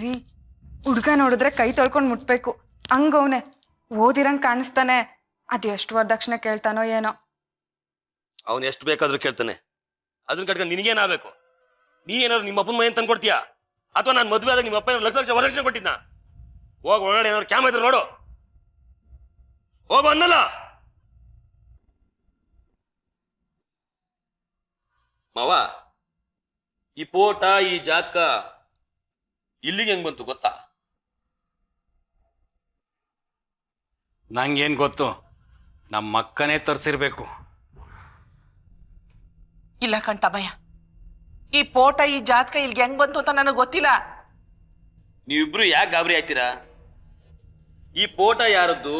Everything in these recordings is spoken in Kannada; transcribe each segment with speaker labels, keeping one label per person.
Speaker 1: ರೀ ಹುಡ್ಗ ನೋಡಿದ್ರೆ ಕೈ ತೊಳ್ಕೊಂಡು ಮುಟ್ಬೇಕು ಹಂಗವನೆ ಓದಿರಂಗ್ ಕಾಣಿಸ್ತಾನೆ. ಅದೆಷ್ಟು ವರದಕ್ಷಿಣೆ ಕೇಳ್ತಾನೋ ಏನೋ.
Speaker 2: ಅವನು ಎಷ್ಟು ಬೇಕಾದ್ರೂ ಕೇಳ್ತಾನೆ. ಅದನ್ನ ಕಟ್ಕೊಂಡು ನಿನಗೇನಾಗಬೇಕು? ನೀ ಏನಾದ್ರು ನಿಮ್ಮ ಅಪ್ಪನ ಮನೆ ತಂದ್ಕೊಡ್ತೀಯಾ ಅಥವಾ ನಾನು ಮದುವೆ ಆದಾಗ ನಿಮ್ಮ ಅಪ್ಪ ಲಕ್ಷ ಲಕ್ಷ ವರದಕ್ಷಿಣೆ ಕೊಟ್ಟಿದ್ನ? ಹೋಗ ಒಳಗಡೆ ಏನಾದ್ರು ಕ್ಯಾಮ್ ಇದ್ರೆ ನೋಡು. ಹೋಗು ಅನ್ನಲ್ಲ. ಮಾವ, ಈ ಪೋಟ ಈ ಜಾತಕ ಇಲ್ಲಿಗೆ ಹೆಂಗ್ ಬಂತು ಗೊತ್ತಾ?
Speaker 3: ನಂಗೇನು ಗೊತ್ತು, ನಮ್ಮ ಅಕ್ಕನೇ ತರಿಸಿರ್ಬೇಕು.
Speaker 4: ಇಲ್ಲ ಕಣ್ತಮ್ಮಯ್ಯ, ಈ ಪೋಟ ಈ ಜಾತಕ ಇಲ್ಲಿಗೆ ಹೆಂಗ್ ಬಂತು ಅಂತ ನನಗೆ ಗೊತ್ತಿಲ್ಲ.
Speaker 2: ನೀವಿಬ್ರು ಯಾಕೆ ಗಾಬರಿ ಆಯ್ತೀರಾ? ಈ ಪೋಟ ಯಾರದ್ದು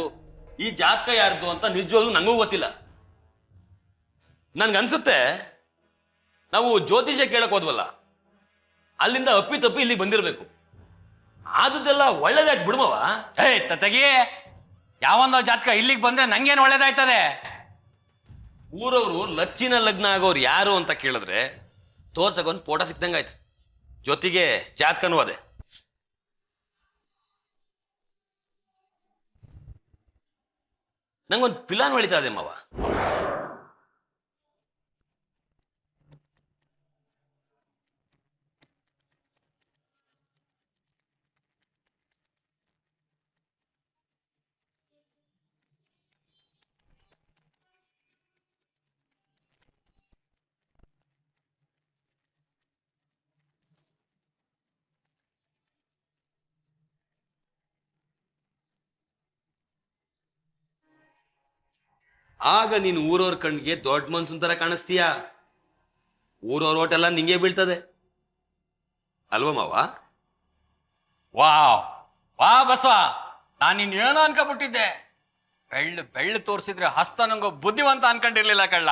Speaker 2: ಈ ಜಾತಕ ಯಾರದ್ದು ಅಂತ ನಿಜವಾಗ್ಲೂ ನಂಗೂ ಗೊತ್ತಿಲ್ಲ. ನನ್ಗನ್ಸುತ್ತೆ ನಾವು ಜ್ಯೋತಿಷ್ಯ ಕೇಳಕ್ ಹೋದ್ವಲ್ಲ, ಅಲ್ಲಿಂದ ಅಪ್ಪಿ ತಪ್ಪಿ ಇಲ್ಲಿಗೆ ಬಂದಿರಬೇಕು. ಆದದ್ದೆಲ್ಲ ಒಳ್ಳೇದಾಯ್ತು ಬಿಡ್ಮವ.
Speaker 3: ಏಯ್ ತತಗಿ, ಯಾವೊಂದೋ ಜಾತಕ ಇಲ್ಲಿಗೆ ಬಂದ್ರೆ ನಂಗೇನು ಒಳ್ಳೇದಾಯ್ತದೆ?
Speaker 2: ಊರವರು ಲಚ್ಚಿನ ಲಗ್ನ ಆಗೋರು ಯಾರು ಅಂತ ಕೇಳಿದ್ರೆ ತೋರ್ಸಕ್ಕೊಂದು ಫೋಟೋ ಸಿಕ್ದಂಗಾಯ್ತು, ಜೊತೆಗೆ ಜಾತಕನೂ ಅದೇ. ನಂಗೊಂದು ಪ್ಲಾನ್ ಹೊಳಿತಾ ಇದೆ ಮಾವ. ಆಗ ನೀನು ಊರವ್ರ ಕಣ್ಣಿಗೆ ದೊಡ್ಡ ಮನ್ಸನ್ ತರ ಕಾಣಿಸ್ತೀಯ. ಊರವ್ರ ಓಟೆಲ್ಲ ನಿಂಗೆ ಬೀಳ್ತದೆ ಅಲ್ವಾ ಮಾವ?
Speaker 3: ವಾವ್ ವಾ ಬಸವ, ನಾನು ಇನ್ನೇನೋ ಅನ್ಕೊಬಿಟ್ಟಿದ್ದೆ. ಬೆಳ್ಳು ತೋರಿಸಿದ್ರೆ ಹಸ್ತ ನಂಗೋ ಬುದ್ಧಿವಂತ ಅನ್ಕೊಂಡಿರ್ಲಿಲ್ಲ ಕಳ್ಳ.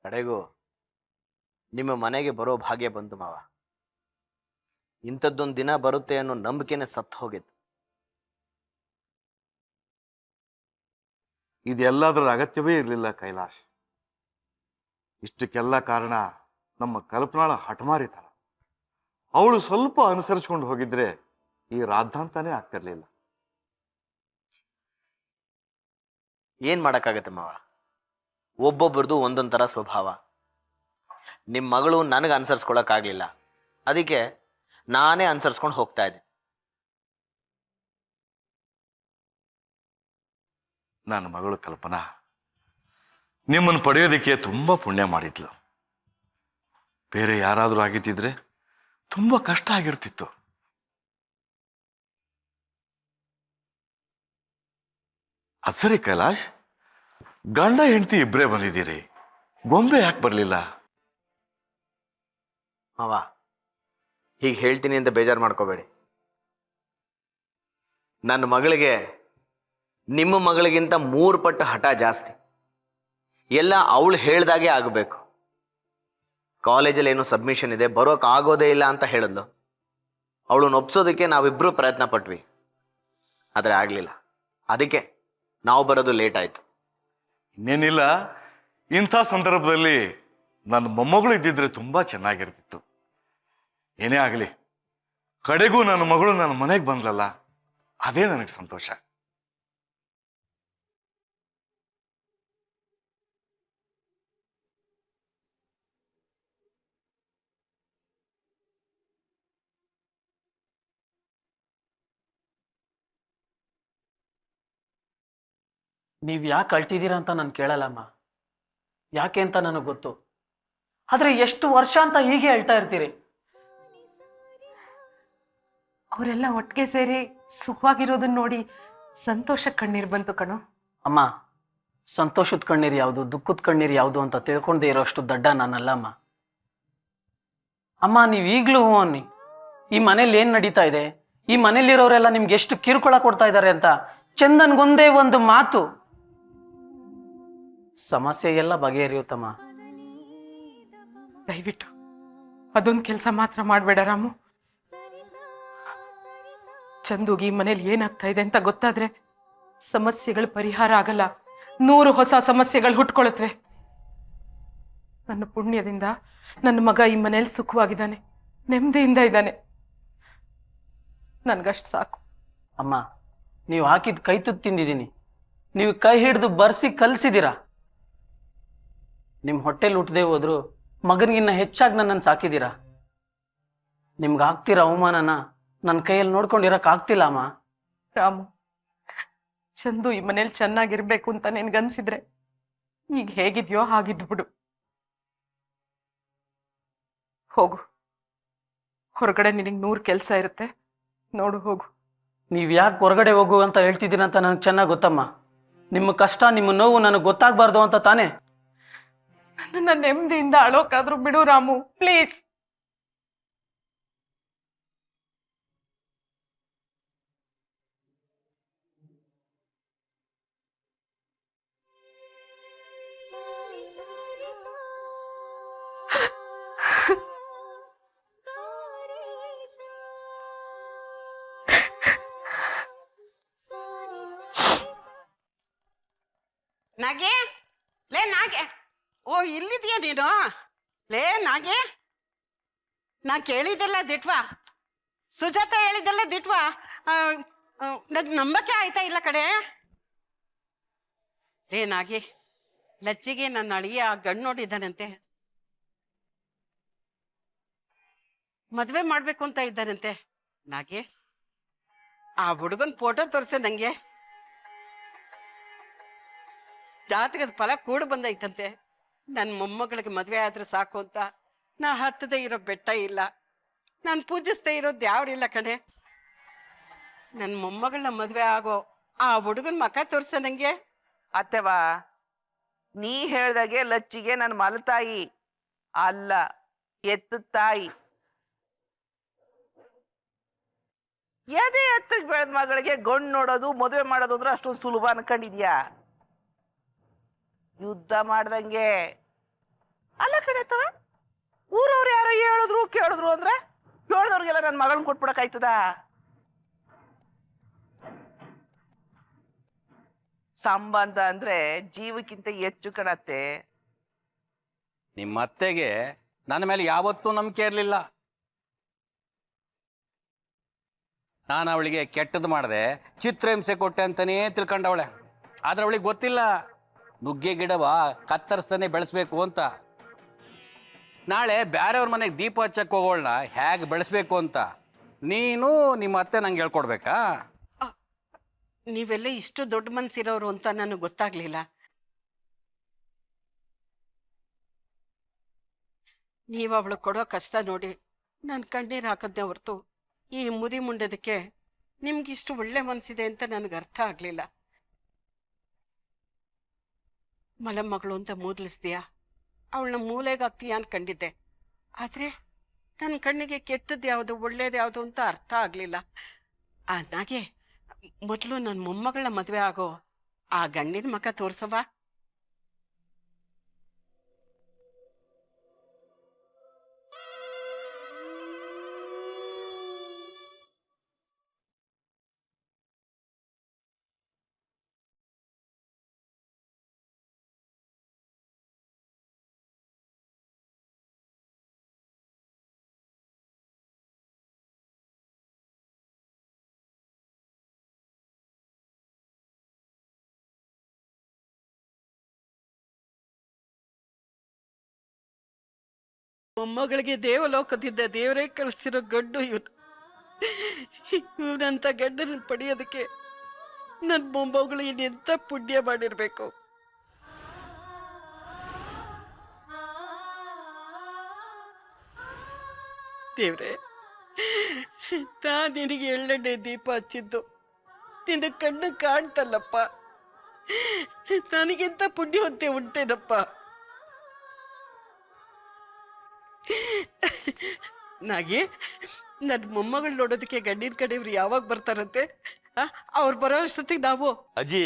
Speaker 5: ಕಡೆಗೂ ನಿಮ್ಮ ಮನೆಗೆ ಬರೋ ಭಾಗ್ಯ ಬಂತು ಮಾವ. ಇಂಥದ್ದೊಂದು ದಿನ ಬರುತ್ತೆ ಅನ್ನೋ ನಂಬಿಕೆನೆ ಸತ್ತು ಹೋಗಿತ್ತು.
Speaker 6: ಇದೆಲ್ಲದರ ಅಗತ್ಯವೇ ಇರಲಿಲ್ಲ ಕೈಲಾಶ್. ಇಷ್ಟಕ್ಕೆಲ್ಲ ಕಾರಣ ನಮ್ಮ ಕಲ್ಪನಾಳ ಹಠಮಾರಿತನ. ಅವಳು ಸ್ವಲ್ಪ ಅನುಸರಿಸ್ಕೊಂಡು ಹೋಗಿದ್ರೆ ಈ ರಾದ್ಧಾಂತನೇ ಆಗ್ತಿರ್ಲಿಲ್ಲ.
Speaker 5: ಏನ್ ಮಾಡಕ್ಕಾಗತ್ತೆ ಮಾವ, ಒಬ್ಬೊಬ್ಬರದು ಒಂದೊಂದು ಥರ ಸ್ವಭಾವ. ನಿಮ್ಮ ಮಗಳು ನನಗೆ ಅನುಸರಿಸ್ಕೊಳಕ್ಕಾಗ್ಲಿಲ್ಲ, ಅದಕ್ಕೆ ನಾನೇ ಅನುಸರಿಸ್ಕೊಂಡು ಹೋಗ್ತಾ ಇದ್ದೆ.
Speaker 6: ನನ್ನ ಮಗಳು ಕಲ್ಪನಾ ನಿಮ್ಮನ್ನು ಪಡೆಯೋದಕ್ಕೆ ತುಂಬಾ ಪುಣ್ಯ ಮಾಡಿದ್ಲು. ಬೇರೆ ಯಾರಾದರೂ ಆಗಿದ್ದಿದ್ರೆ ತುಂಬಾ ಕಷ್ಟ ಆಗಿರ್ತಿತ್ತು. ಅದ್ ಸರಿ ಕೈಲಾಶ್, ಗಂಡ ಹೆಂಡತಿ ಇಬ್ಬರೇ ಬಂದಿದ್ದೀರಿ, ಗೊಂಬೆ ಯಾಕೆ ಬರಲಿಲ್ಲ?
Speaker 5: ಮಾವ, ಹೀಗೆ ಹೇಳ್ತೀನಿ ಅಂತ ಬೇಜಾರು ಮಾಡ್ಕೋಬೇಡಿ. ನನ್ನ ಮಗಳಿಗೆ ನಿಮ್ಮ ಮಗಳಿಗಿಂತ 3 ಪಟ್ಟು ಹಠ ಜಾಸ್ತಿ. ಎಲ್ಲ ಅವಳು ಹೇಳ್ದಾಗೆ ಆಗಬೇಕು. ಕಾಲೇಜಲ್ಲಿ ಏನೋ ಸಬ್ಮಿಷನ್ ಇದೆ, ಬರೋಕೆ ಆಗೋದೇ ಇಲ್ಲ ಅಂತ ಹೇಳಿದ್ಲು. ಅವಳನ್ನ ಒಪ್ಸೋದಕ್ಕೆ ನಾವಿಬ್ಬರು ಪ್ರಯತ್ನ ಪಟ್ವಿ, ಆದರೆ ಆಗಲಿಲ್ಲ. ಅದಕ್ಕೆ ನಾವು ಬರೋದು ಲೇಟ್ ಆಯಿತು.
Speaker 6: ಇನ್ನೇನಿಲ್ಲ, ಇಂಥ ಸಂದರ್ಭದಲ್ಲಿ ನನ್ನ ಮೊಮ್ಮಗಳು ಇದ್ದಿದ್ರೆ ತುಂಬಾ ಚೆನ್ನಾಗಿರ್ತಿತ್ತು. ಏನೇ ಆಗಲಿ, ಕಡೆಗೂ ನನ್ನ ಮಗಳು ನನ್ನ ಮನೆಗೆ ಬಂದ್ಲಲ್ಲ, ಅದೇ ನನಗೆ ಸಂತೋಷ.
Speaker 7: ನೀವು ಯಾಕೆ ಅಳ್ತಿದ್ದೀರಾ ಅಂತ ನಾನು ಕೇಳಲ್ಲಮ್ಮ, ಯಾಕೆ ಅಂತ ನನಗೆ ಗೊತ್ತು. ಆದರೆ ಎಷ್ಟು ವರ್ಷ ಅಂತ ಹೀಗೆ ಹೇಳ್ತಾ ಇರ್ತೀರಿ?
Speaker 8: ಅವರೆಲ್ಲ ಒಟ್ಟಿಗೆ ಸೇರಿ ಸುಖವಾಗಿರೋದನ್ನ ನೋಡಿ ಸಂತೋಷ ಕಣ್ಣೀರು ಬಂತು ಕಣೋ.
Speaker 7: ಅಮ್ಮ, ಸಂತೋಷದ ಕಣ್ಣೀರು ಯಾವುದು, ದುಃಖದ ಕಣ್ಣೀರು ಯಾವುದು ಅಂತ ತಿಳ್ಕೊಂಡೇ ಇರೋಷ್ಟು ದಡ್ಡ ನಾನಲ್ಲ ಅಮ್ಮ. ಅಮ್ಮ, ನೀವು ಈಗಲೂ ಅನ್ನಿ, ಈ ಮನೇಲಿ ಏನು ನಡೀತಾ ಇದೆ, ಈ ಮನೇಲಿರೋರೆಲ್ಲ ನಿಮ್ಗೆ ಎಷ್ಟು ಕಿರುಕುಳ ಕೊಡ್ತಾ ಇದ್ದಾರೆ ಅಂತ ಚಂದನ್ಗೊಂದೇ ಒಂದು ಮಾತು, ಸಮಸ್ಯೆ ಎಲ್ಲ ಬಗೆಹರಿಯುತ್ತಮ್ಮ.
Speaker 8: ದಯವಿಟ್ಟು ಅದೊಂದು ಕೆಲಸ ಮಾತ್ರ ಮಾಡಬೇಡ ರಾಮು. ಚಂದುಗೆ ಈ ಮನೇಲಿ ಏನಾಗ್ತಾ ಇದೆ ಅಂತ ಗೊತ್ತಾದ್ರೆ ಸಮಸ್ಯೆಗಳು ಪರಿಹಾರ ಆಗಲ್ಲ, 100 ಹೊಸ ಸಮಸ್ಯೆಗಳು ಹುಟ್ಕೊಳತ್ವೆ. ನನ್ನ ಪುಣ್ಯದಿಂದ ನನ್ನ ಮಗ ಈ ಮನೇಲಿ ಸುಖವಾಗಿದ್ದಾನೆ, ನೆಮ್ಮದಿಯಿಂದ ಇದ್ದಾನೆ. ನನ್ಗಷ್ಟು ಸಾಕು.
Speaker 7: ಅಮ್ಮ, ನೀವು ಹಾಕಿದ ಕೈ ತುತ್ತು ತಿಂದಿದ್ದೀನಿ. ನೀವು ಕೈ ಹಿಡಿದು ಬರ್ಸಿ ಕಲಿಸಿದ್ದೀರಾ. ನಿಮ್ಮ ಹೊಟ್ಟೆಲಿ ಹುಟ್ಟದೆ ಹೋದ್ರು ಮಗನಿಗಿನ್ನ ಹೆಚ್ಚಾಗಿ ನನ್ನನ್ನು ಸಾಕಿದ್ದೀರಾ. ನಿಮ್ಗೆ ಆಗ್ತಿರೋ ಅವಮಾನನ ನನ್ನ ಕೈಯಲ್ಲಿ ನೋಡ್ಕೊಂಡಿರಕ್ಕಾಗ್ತಿಲ್ಲ ಅಮ್ಮ.
Speaker 8: ರಾಮು, ಚಂದು ಈ ಮನೇಲಿ ಚೆನ್ನಾಗಿರ್ಬೇಕು ಅಂತ ನಿನ್ಗನ್ಸಿದ್ರೆ ಈಗ ಹೇಗಿದ್ಯೋ ಹಾಗಿದ್ದು ಬಿಡು. ಹೋಗು, ಹೊರಗಡೆ ನಿನಗೆ 100 ಕೆಲಸ ಇರುತ್ತೆ, ನೋಡು ಹೋಗು.
Speaker 7: ನೀವು ಯಾಕೆ ಹೊರಗಡೆ ಹೋಗು ಅಂತ ಹೇಳ್ತಿದ್ದೀರ ಅಂತ ನನಗೆ ಚೆನ್ನಾಗಿ ಗೊತ್ತಮ್ಮ. ನಿಮ್ಮ ಕಷ್ಟ, ನಿಮ್ಮ ನೋವು ನನಗೆ ಗೊತ್ತಾಗಬಾರ್ದು ಅಂತ ತಾನೇ.
Speaker 8: ನನ್ನ ನೆಮ್ಮದಿಯಿಂದ ಅಳೋಕಾದ್ರೂ ಬಿಡು ರಾಮು, ಪ್ಲೀಸ್.
Speaker 4: ನಾಗೆ, ಲೇ ನಾಗೆ, ಓ ಇಲ್ಲಿದ್ಯಾ ನೀನು? ಲೇ ನಾಗೆ, ನಾ ಕೇಳಿದ್ದೆಲ್ಲ ದಿಟ್ವಾ, ಸುಜಾತ ಹೇಳಿದ್ದೆಲ್ಲ ದಿಟ್ವಾ. ನಂಗೆ ನಂಬಕ್ಕೆ ಆಯ್ತಾ ಇಲ್ಲ ಕಡೆ. ಲೇ ನಾಗೆ, ಲಚ್ಚಿಗೆ ನನ್ನ ಅಳಿಯ ಗಂಡು ನೋಡಿದ್ದಾನಂತೆ, ಮದುವೆ ಮಾಡ್ಬೇಕು ಅಂತ ಇದ್ದಾನಂತೆ. ನಾಗೆ, ಆ ಹುಡುಗನ ಫೋಟೋ ತೋರಿಸೆ ನಂಗೆ. ಜಾತಕದ ಫಲ ಕೂಡ ಬಂದೈತಂತೆ. ನನ್ನ ಮೊಮ್ಮಗಳಿಗೆ ಮದುವೆ ಆದ್ರೆ ಸಾಕು ಅಂತ ನಾ ಹತ್ತದೇ ಇರೋ ಬೆಟ್ಟ ಇಲ್ಲ, ನಾನು ಪೂಜಿಸ್ದೇ ಇರೋದು ಯಾವ್ರಿಲ್ಲ ಕಣೆ. ನನ್ನ ಮೊಮ್ಮಗಳನ್ನ ಮದುವೆ ಆಗೋ ಆ ಹುಡುಗನ ಮಕ ತೋರ್ಸ ನಂಗೆ.
Speaker 9: ಅತ್ತೆವಾ, ನೀ ಹೇಳ್ದಾಗೆ ಲಚ್ಚಿಗೆ ನನ್ನ ಮಲತಾಯಿ ಅಲ್ಲ, ಎತ್ತ ತಾಯಿ. ಎದೆ ಎತ್ತಕ್ಕೆ ಬೆಳೆದ ಮಗಳಿಗೆ ಗಂಡು ನೋಡೋದು ಮದುವೆ ಮಾಡೋದು ಅಂದ್ರೆ ಅಷ್ಟೊಂದು ಸುಲಭ ಅನ್ಕೊಂಡಿದ್ಯಾ? ಯುದ್ಧ ಮಾಡ್ದಂಗೆ ಅಲ್ಲ ಕಣೆತ್ತವ. ಊರವ್ರು ಯಾರೋ ಹೇಳಿದ್ರು ಕೇಳಿದ್ರು ಅಂದ್ರೆ ಕೇಳಿದವ್ರಿಗೆಲ್ಲ ನನ್ನ ಮಗಳನ್ನ ಕೊಟ್ಬಿಡಕ್ಕಾಯ್ತದ? ಸಂಬಂಧ ಅಂದ್ರೆ ಜೀವಕ್ಕಿಂತ ಹೆಚ್ಚು ಕಣತ್ತೆ.
Speaker 3: ನಿಮ್ಮ ಅತ್ತೆಗೆ ನನ್ನ ಮೇಲೆ ಯಾವತ್ತೂ ನಂಬಿಕೆ ಇರಲಿಲ್ಲ. ನಾನು ಅವಳಿಗೆ ಕೆಟ್ಟದ್ದು ಮಾಡಿದೆ, ಚಿತ್ರಹಿಂಸೆ ಕೊಟ್ಟೆ ಅಂತಲೇ ತಿಳ್ಕೊಂಡವಳೆ. ಆದರೆ ಅವಳಿಗೆ ಗೊತ್ತಿಲ್ಲ ನುಗ್ಗೆ ಗಿಡವ ಕತ್ತರಿಸ್ತಾನೆ ಬೆಳೆಸ್ಬೇಕು ಅಂತ. ನಾಳೆ ಬೇರೆಯವ್ರ ಮನೆಗೆ ದೀಪ ಹಚ್ಚಕ್ಕೆ ಹೋಗೋಳನ್ನ ಹೇಗೆ ಬೆಳೆಸ್ಬೇಕು ಅಂತ ನೀನು ನಿಮ್ಮ ಅತ್ತೆ ನಂಗೆ ಹೇಳ್ಕೊಡ್ಬೇಕಾ?
Speaker 4: ನೀವೆಲ್ಲ ಇಷ್ಟು ದೊಡ್ಡ ಮನ್ಸಿರೋರು ಅಂತ ನನಗೆ ಗೊತ್ತಾಗ್ಲಿಲ್ಲ. ನೀವು ಅವಳು ಕೊಡೋ ಕಷ್ಟ ನೋಡಿ ನಾನು ಕಣ್ಣೀರು ಹಾಕದ್ದೆ ಹೊರತು ಈ ಮುದಿ ಮುಂಡದಕ್ಕೆ ನಿಮ್ಗಿಷ್ಟು ಒಳ್ಳೆ ಮನಸ್ಸಿದೆ ಅಂತ ನನಗೆ ಅರ್ಥ ಆಗಲಿಲ್ಲ. ಮಲಮಗಳು ಅಂತ ಮೂದಲಿಸ್ತೀಯಾ, ಅವಳನ್ನ ಮೂಲೆಗಾಗ್ತೀಯಾ ಅನ್ಕೊಂಡಿದ್ದೆ. ಆದರೆ ನನ್ನ ಕಣ್ಣಿಗೆ ಕೆಟ್ಟದ್ದು ಯಾವುದು ಒಳ್ಳೇದು ಯಾವುದು ಅಂತ ಅರ್ಥ ಆಗಲಿಲ್ಲ. ನಾಗೆ, ಮೊದಲು ನನ್ನ ಮೊಮ್ಮಗಳನ್ನ ಮದುವೆ ಆಗೋ ಆ ಗಂಡಿನ ಮಕ ತೋರ್ಸವ. ಮೊಮ್ಮಗಳಿಗೆ ದೇವಲೋಕದಿಂದ ದೇವರೇ ಕಳಿಸಿರೋ ಗಂಡು ಇವನು. ಇವನಂತ ಗಂಡನ ಪಡೆಯೋದಕ್ಕೆ ನನ್ನ ಮೊಮ್ಮಗಳು ಇನ್ನೆಂತ ಪುಣ್ಯ ಮಾಡಿರ್ಬೇಕು. ದೇವ್ರೆ, ನಾ ನಿನಗೆ ಎಳ್ಳೆಣ್ಣೆ ದೀಪ ಹಚ್ಚಿದ್ದು ನಿನ್ನ ಕಣ್ಣು ಕಾಣ್ತಲ್ಲಪ್ಪ. ನನಗಿಂತ ಪುಣ್ಯವಂತೆ ಉಂಟೇನಪ್ಪ. ನಾಗಿ, ನನ್ನ ಮೊಮ್ಮಗಳು ನೋಡೋದಕ್ಕೆ ಗಂಡಿನ ಕಡೆಯವ್ರು ಯಾವಾಗ ಬರ್ತಾರಂತೆ? ಅವ್ರು ಬರೋ ಅಷ್ಟೊತ್ತಿಗೆ ನಾವು
Speaker 2: ಅಜ್ಜಿ,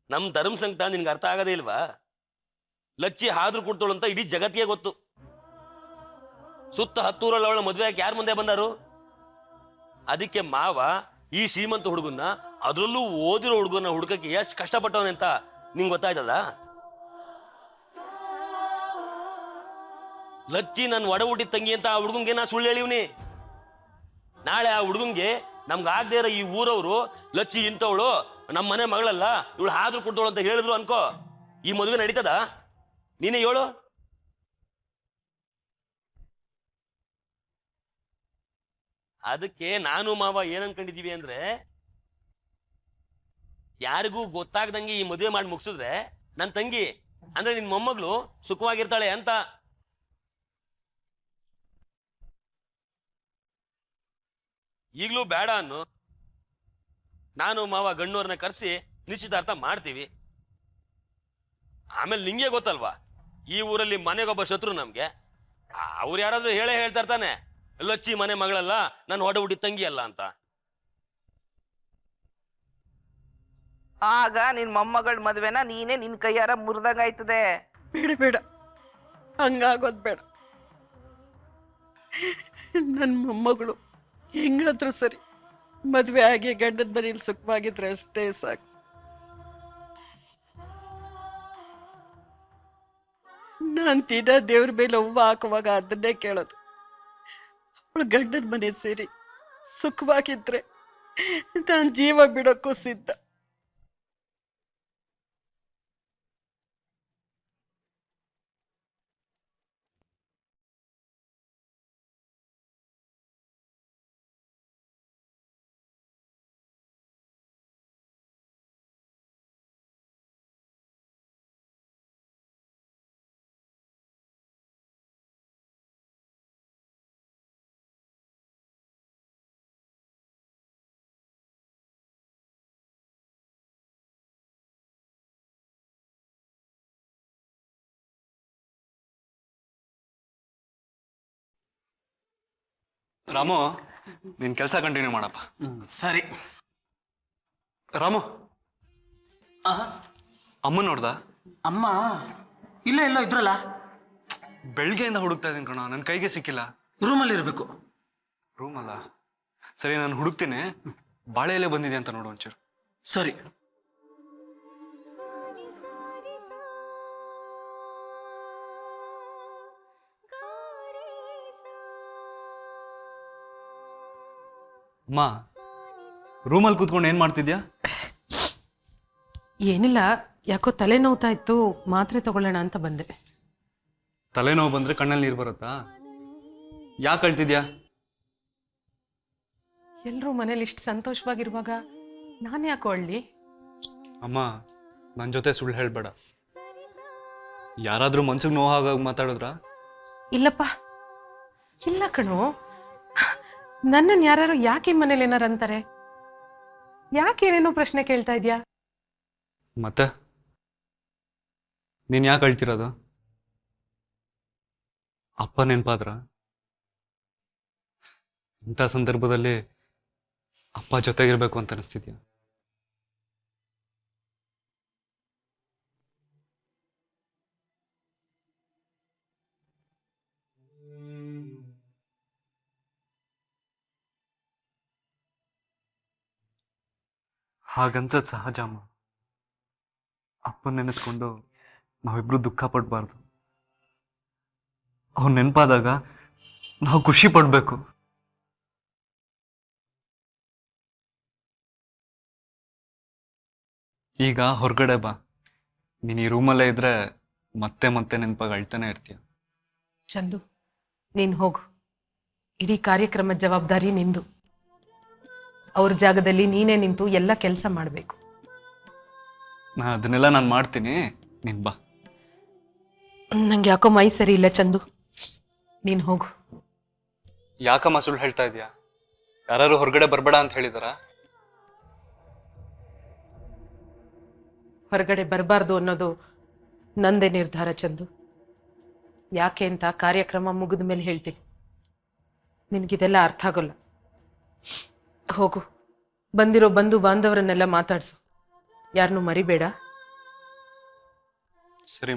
Speaker 2: ನಮ್ ಧರ್ಮ ಸಂಕಟ ನಿನ್ಗೆ ಅರ್ಥ ಆಗದೇ ಇಲ್ವಾ? ಲಚ್ಚಿ ಹಾದ್ರು ಕೊಡ್ತೋಳು ಅಂತ ಇಡೀ ಜಗತ್ತಿಗೆ ಗೊತ್ತು. ಸುತ್ತ 10 ಊರಲ್ಲಿ ಅವಳ ಮದುವೆ ಯಾಕೆ ಯಾರ ಮುಂದೆ ಬಂದಾರು? ಅದಕ್ಕೆ ಮಾವ ಈ ಶ್ರೀಮಂತ ಹುಡುಗನ್ನ ಅದರಲ್ಲೂ ಓದಿರೋ ಹುಡುಗನ ಹುಡುಕಕ್ಕೆ ಎಷ್ಟು ಕಷ್ಟಪಟ್ಟವನೆ ಅಂತ ನಿಂಗೆ ಗೊತ್ತಾಯ್ತದ? ಲಚ್ಚಿ ನನ್ನ ಒಡ ಹುಟ್ಟಿದ ತಂಗಿ ಅಂತ ಆ ಹುಡುಗಂಗೆ ನಾ ಸುಳ್ಳು ಹೇಳಿವ್ನಿ. ನಾಳೆ ಆ ಹುಡುಗಂಗೆ ನಮ್ಗೆ ಆಗದೆ ಇರೋ ಈ ಊರವರು ಲಚ್ಚಿ ಇಂಥವಳು ನಮ್ಮ ಮನೆ ಮಗಳಲ್ಲ, ಇವಳು ಹಾದ್ರು ಕೊಡ್ತವಳು ಅಂತ ಹೇಳಿದ್ರು ಅನ್ಕೋ, ಈ ಮದುವೆ ನಡೀತದ? ನೀನೇ ಹೇಳು. ಅದಕ್ಕೆ ನಾನು ಮಾವ ಏನ್ ಅನ್ಕೊಂಡಿದೀವಿ ಅಂದ್ರೆ, ಯಾರಿಗೂ ಗೊತ್ತಾಗ್ದಂಗೆ ಈ ಮದುವೆ ಮಾಡಿ ಮುಗಿಸಿದ್ರೆ ನನ್ನ ತಂಗಿ ಅಂದ್ರೆ ನಿನ್ ಮೊಮ್ಮಗಳು ಸುಖವಾಗಿರ್ತಾಳೆ ಅಂತ. ಈಗಲೂ ಬೇಡ ಅನ್ನು. ನಾನು ಮಾವ ಗಣ್ಣವ್ರನ್ನ ಕರೆಸಿ ನಿಶ್ಚಿತಾರ್ಥ ಮಾಡ್ತೀವಿ. ಆಮೇಲೆ ನಿಂಗೆ ಗೊತ್ತಲ್ವಾ, ಈ ಊರಲ್ಲಿ ಮನೆಗೊಬ್ಬ ಶತ್ರು ನಮ್ಗೆ. ಅವ್ರು ಯಾರಾದ್ರೂ ಹೇಳೇ ಹೇಳ್ತಾ ಇರ್ತಾನೆ, ಲಚ್ಚಿ ಮನೆ ಮಗಳಲ್ಲ, ನಾನು ಹೊಡ ಹುಟ್ಟಿ ತಂಗಿ ಅಲ್ಲ ಅಂತ.
Speaker 9: ಆಗ ನಿನ್ ಮೊಮ್ಮಗಳ ಮದ್ವೆನ ನೀನೇ ನಿನ್ ಕೈಯಾರ ಮುರಿದಂಗಾಯ್ತದೆ.
Speaker 4: ಬೇಡ ಬೇಡ, ಹಂಗಾಗೋದು ಬೇಡ. ನನ್ನ ಮೊಮ್ಮಗಳು ಹೆಂಗಾದ್ರೂ ಸರಿ ಮದುವೆ ಆಗಿ ಗಂಡದ ಮನೇಲಿ ಸುಖವಾಗಿದ್ರೆ ಅಷ್ಟೇ ಸಾಕು. ನಾನು ದೇವ್ರ ಮೇಲೆ ಹೂವು ಹಾಕುವಾಗ ಅದನ್ನೇ ಕೇಳೋದು. ಅವಳು ಗಂಡದ ಮನೆ ಸೇರಿ ಸುಖವಾಗಿದ್ರೆ ನಾನು ಜೀವ ಬಿಡೋಕ್ಕೂ ಸಿದ್ಧ.
Speaker 10: ರಾಮು, ನಿನ್ ಕೆಲಸ ಕಂಟಿನ್ಯೂ ಮಾಡಪ್ಪ.
Speaker 7: ಸರಿ.
Speaker 10: ರಾಮು,
Speaker 7: ಆಹಾ,
Speaker 10: ಅಮ್ಮ ನೋಡ್ದ?
Speaker 7: ಅಮ್ಮ ಇಲ್ಲ ಇಲ್ಲ ಇದ್ರಲ್ಲ.
Speaker 10: ಬೆಳಗ್ಗೆಯಿಂದ ಹುಡುಕ್ತಾ ಇದೀನಿ ಕಣ, ನನ್ನ ಕೈಗೆ ಸಿಕ್ಕಿಲ್ಲ.
Speaker 7: ರೂಮಲ್ಲಿ ಇರಬೇಕು.
Speaker 10: ರೂಮಲ್ಲ? ಸರಿ, ನಾನು ಹುಡುಕ್ತೀನಿ. ಬಾಳೆ ಎಲೆ ಬಂದಿದೆ ಅಂತ ನೋಡು ಒಂಚೂರು.
Speaker 7: ಸರಿ.
Speaker 10: ಅಮ್ಮ, ರೂಮಲ್ಲಿ ಕೂತ್ಕೊಂಡು ಏನ್ ಮಾಡ್ತಿದ್ಯಾ?
Speaker 8: ಏನಿಲ್ಲ, ಯಾಕೋ ತಲೆ ನೋವ್ತಾ ಇತ್ತು, ಮಾತ್ರೆ ತಗೊಳ್ಳೋಣ ಅಂತ ಬಂದೆ.
Speaker 10: ತಲೆನೋವು ಬಂದ್ರೆ ಕಣ್ಣಲ್ಲಿ ನೀರು ಬರುತ್ತಾ? ಯಾಕೆ ಅಳ್ತಿದ್ಯಾ?
Speaker 8: ಎಲ್ಲರೂ ಮನೇಲಿ ಇಷ್ಟು ಸಂತೋಷವಾಗಿರುವಾಗ ನಾನು ಯಾಕೋ ಅಳ್ಳಿ?
Speaker 10: ಅಮ್ಮ, ನನ್ನ ಜೊತೆ ಸುಳ್ಳು ಹೇಳ್ಬೇಡ. ಯಾರಾದ್ರೂ ಮನ್ಸಿಗೆ ನೋವಾಗ ಮಾತಾಡಿದ್ರ?
Speaker 8: ಇಲ್ಲಪ್ಪ, ಇಲ್ಲ ಕಣೋ. ನನ್ನನ್ನು ಯಾರು ಯಾಕೆ ಮನೇಲಿ ಏನಾರು ಅಂತಾರೆ? ಯಾಕೆ ಏನೇನೋ ಪ್ರಶ್ನೆ ಕೇಳ್ತಾ ಇದ್ಯಾ?
Speaker 10: ಮತ್ತೆ ನೀನ್ ಯಾಕೆ ಅಳ್ತಿರೋದು? ಅಪ್ಪ ನೆನ್ಪಾದ್ರ? ಇಂಥ ಸಂದರ್ಭದಲ್ಲಿ ಅಪ್ಪ ಜೊತೆಗಿರ್ಬೇಕು ಅಂತ ಅನಿಸ್ತಿದ್ಯಾ? ಹಾಗನ್ಸದ್ ಸಹಜ ಅಮ್ಮ. ಅಪ್ಪನ ನೆನೆಸ್ಕೊಂಡು ನಾವಿಬ್ರು ದುಃಖ ಪಡ್ಬಾರ್ದು. ಅವ್ನು ನೆನಪಾದಾಗ ನಾವು ಖುಷಿ ಪಡ್ಬೇಕು. ಈಗ ಹೊರಗಡೆ ಬಾ. ನೀನು ಈ ರೂಮಲ್ಲೇ ಇದ್ರೆ ಮತ್ತೆ ಮತ್ತೆ ನೆನಪಾಗಿ ಅಳ್ತಾನೆ ಇರ್ತೀಯ.
Speaker 8: ಚಂದು, ನೀನು ಹೋಗು. ಇಡೀ ಕಾರ್ಯಕ್ರಮದ ಜವಾಬ್ದಾರಿ ನಿಂದು. ಅವ್ರ ಜಾಗದಲ್ಲಿ ನೀನೇ ನಿಂತು ಎಲ್ಲ ಕೆಲಸ ಮಾಡಬೇಕು.
Speaker 10: ಅದನ್ನೆಲ್ಲ ನಾನು ಮಾಡ್ತೀನಿ, ನೀನ್ ಬಾ.
Speaker 8: ನಂಗೆ ಯಾಕೋ ಮೈ ಸರಿ ಇಲ್ಲ ಚಂದು, ನೀನು ಹೋಗು.
Speaker 10: ಯಾಕಮ್ಮ ಸುಳ್ಳು ಹೇಳ್ತಾ ಇದೀಯಾ? ಯಾರು ಹೊರಗಡೆ ಬರಬೇಡ ಅಂತ ಹೇಳಿದಾರ?
Speaker 8: ಹೊರಗಡೆ ಬರಬಾರ್ದು ಅನ್ನೋದು ನಂದೇ ನಿರ್ಧಾರ ಚಂದು. ಯಾಕೆ ಅಂತ ಕಾರ್ಯಕ್ರಮ ಮುಗಿದ ಮೇಲೆ ಹೇಳ್ತೀನಿ. ನಿನಗಿದೆಲ್ಲ ಅರ್ಥ ಆಗೋಲ್ಲ. ಹೋಗು, ಬಂದಿರೋ ಬಂಧು ಬಾಂಧವರನ್ನೆಲ್ಲ ಮಾತಾಡ್ಸು. ಯಾರನ್ನೂ ಮರಿಬೇಡ.
Speaker 10: ಸರಿ.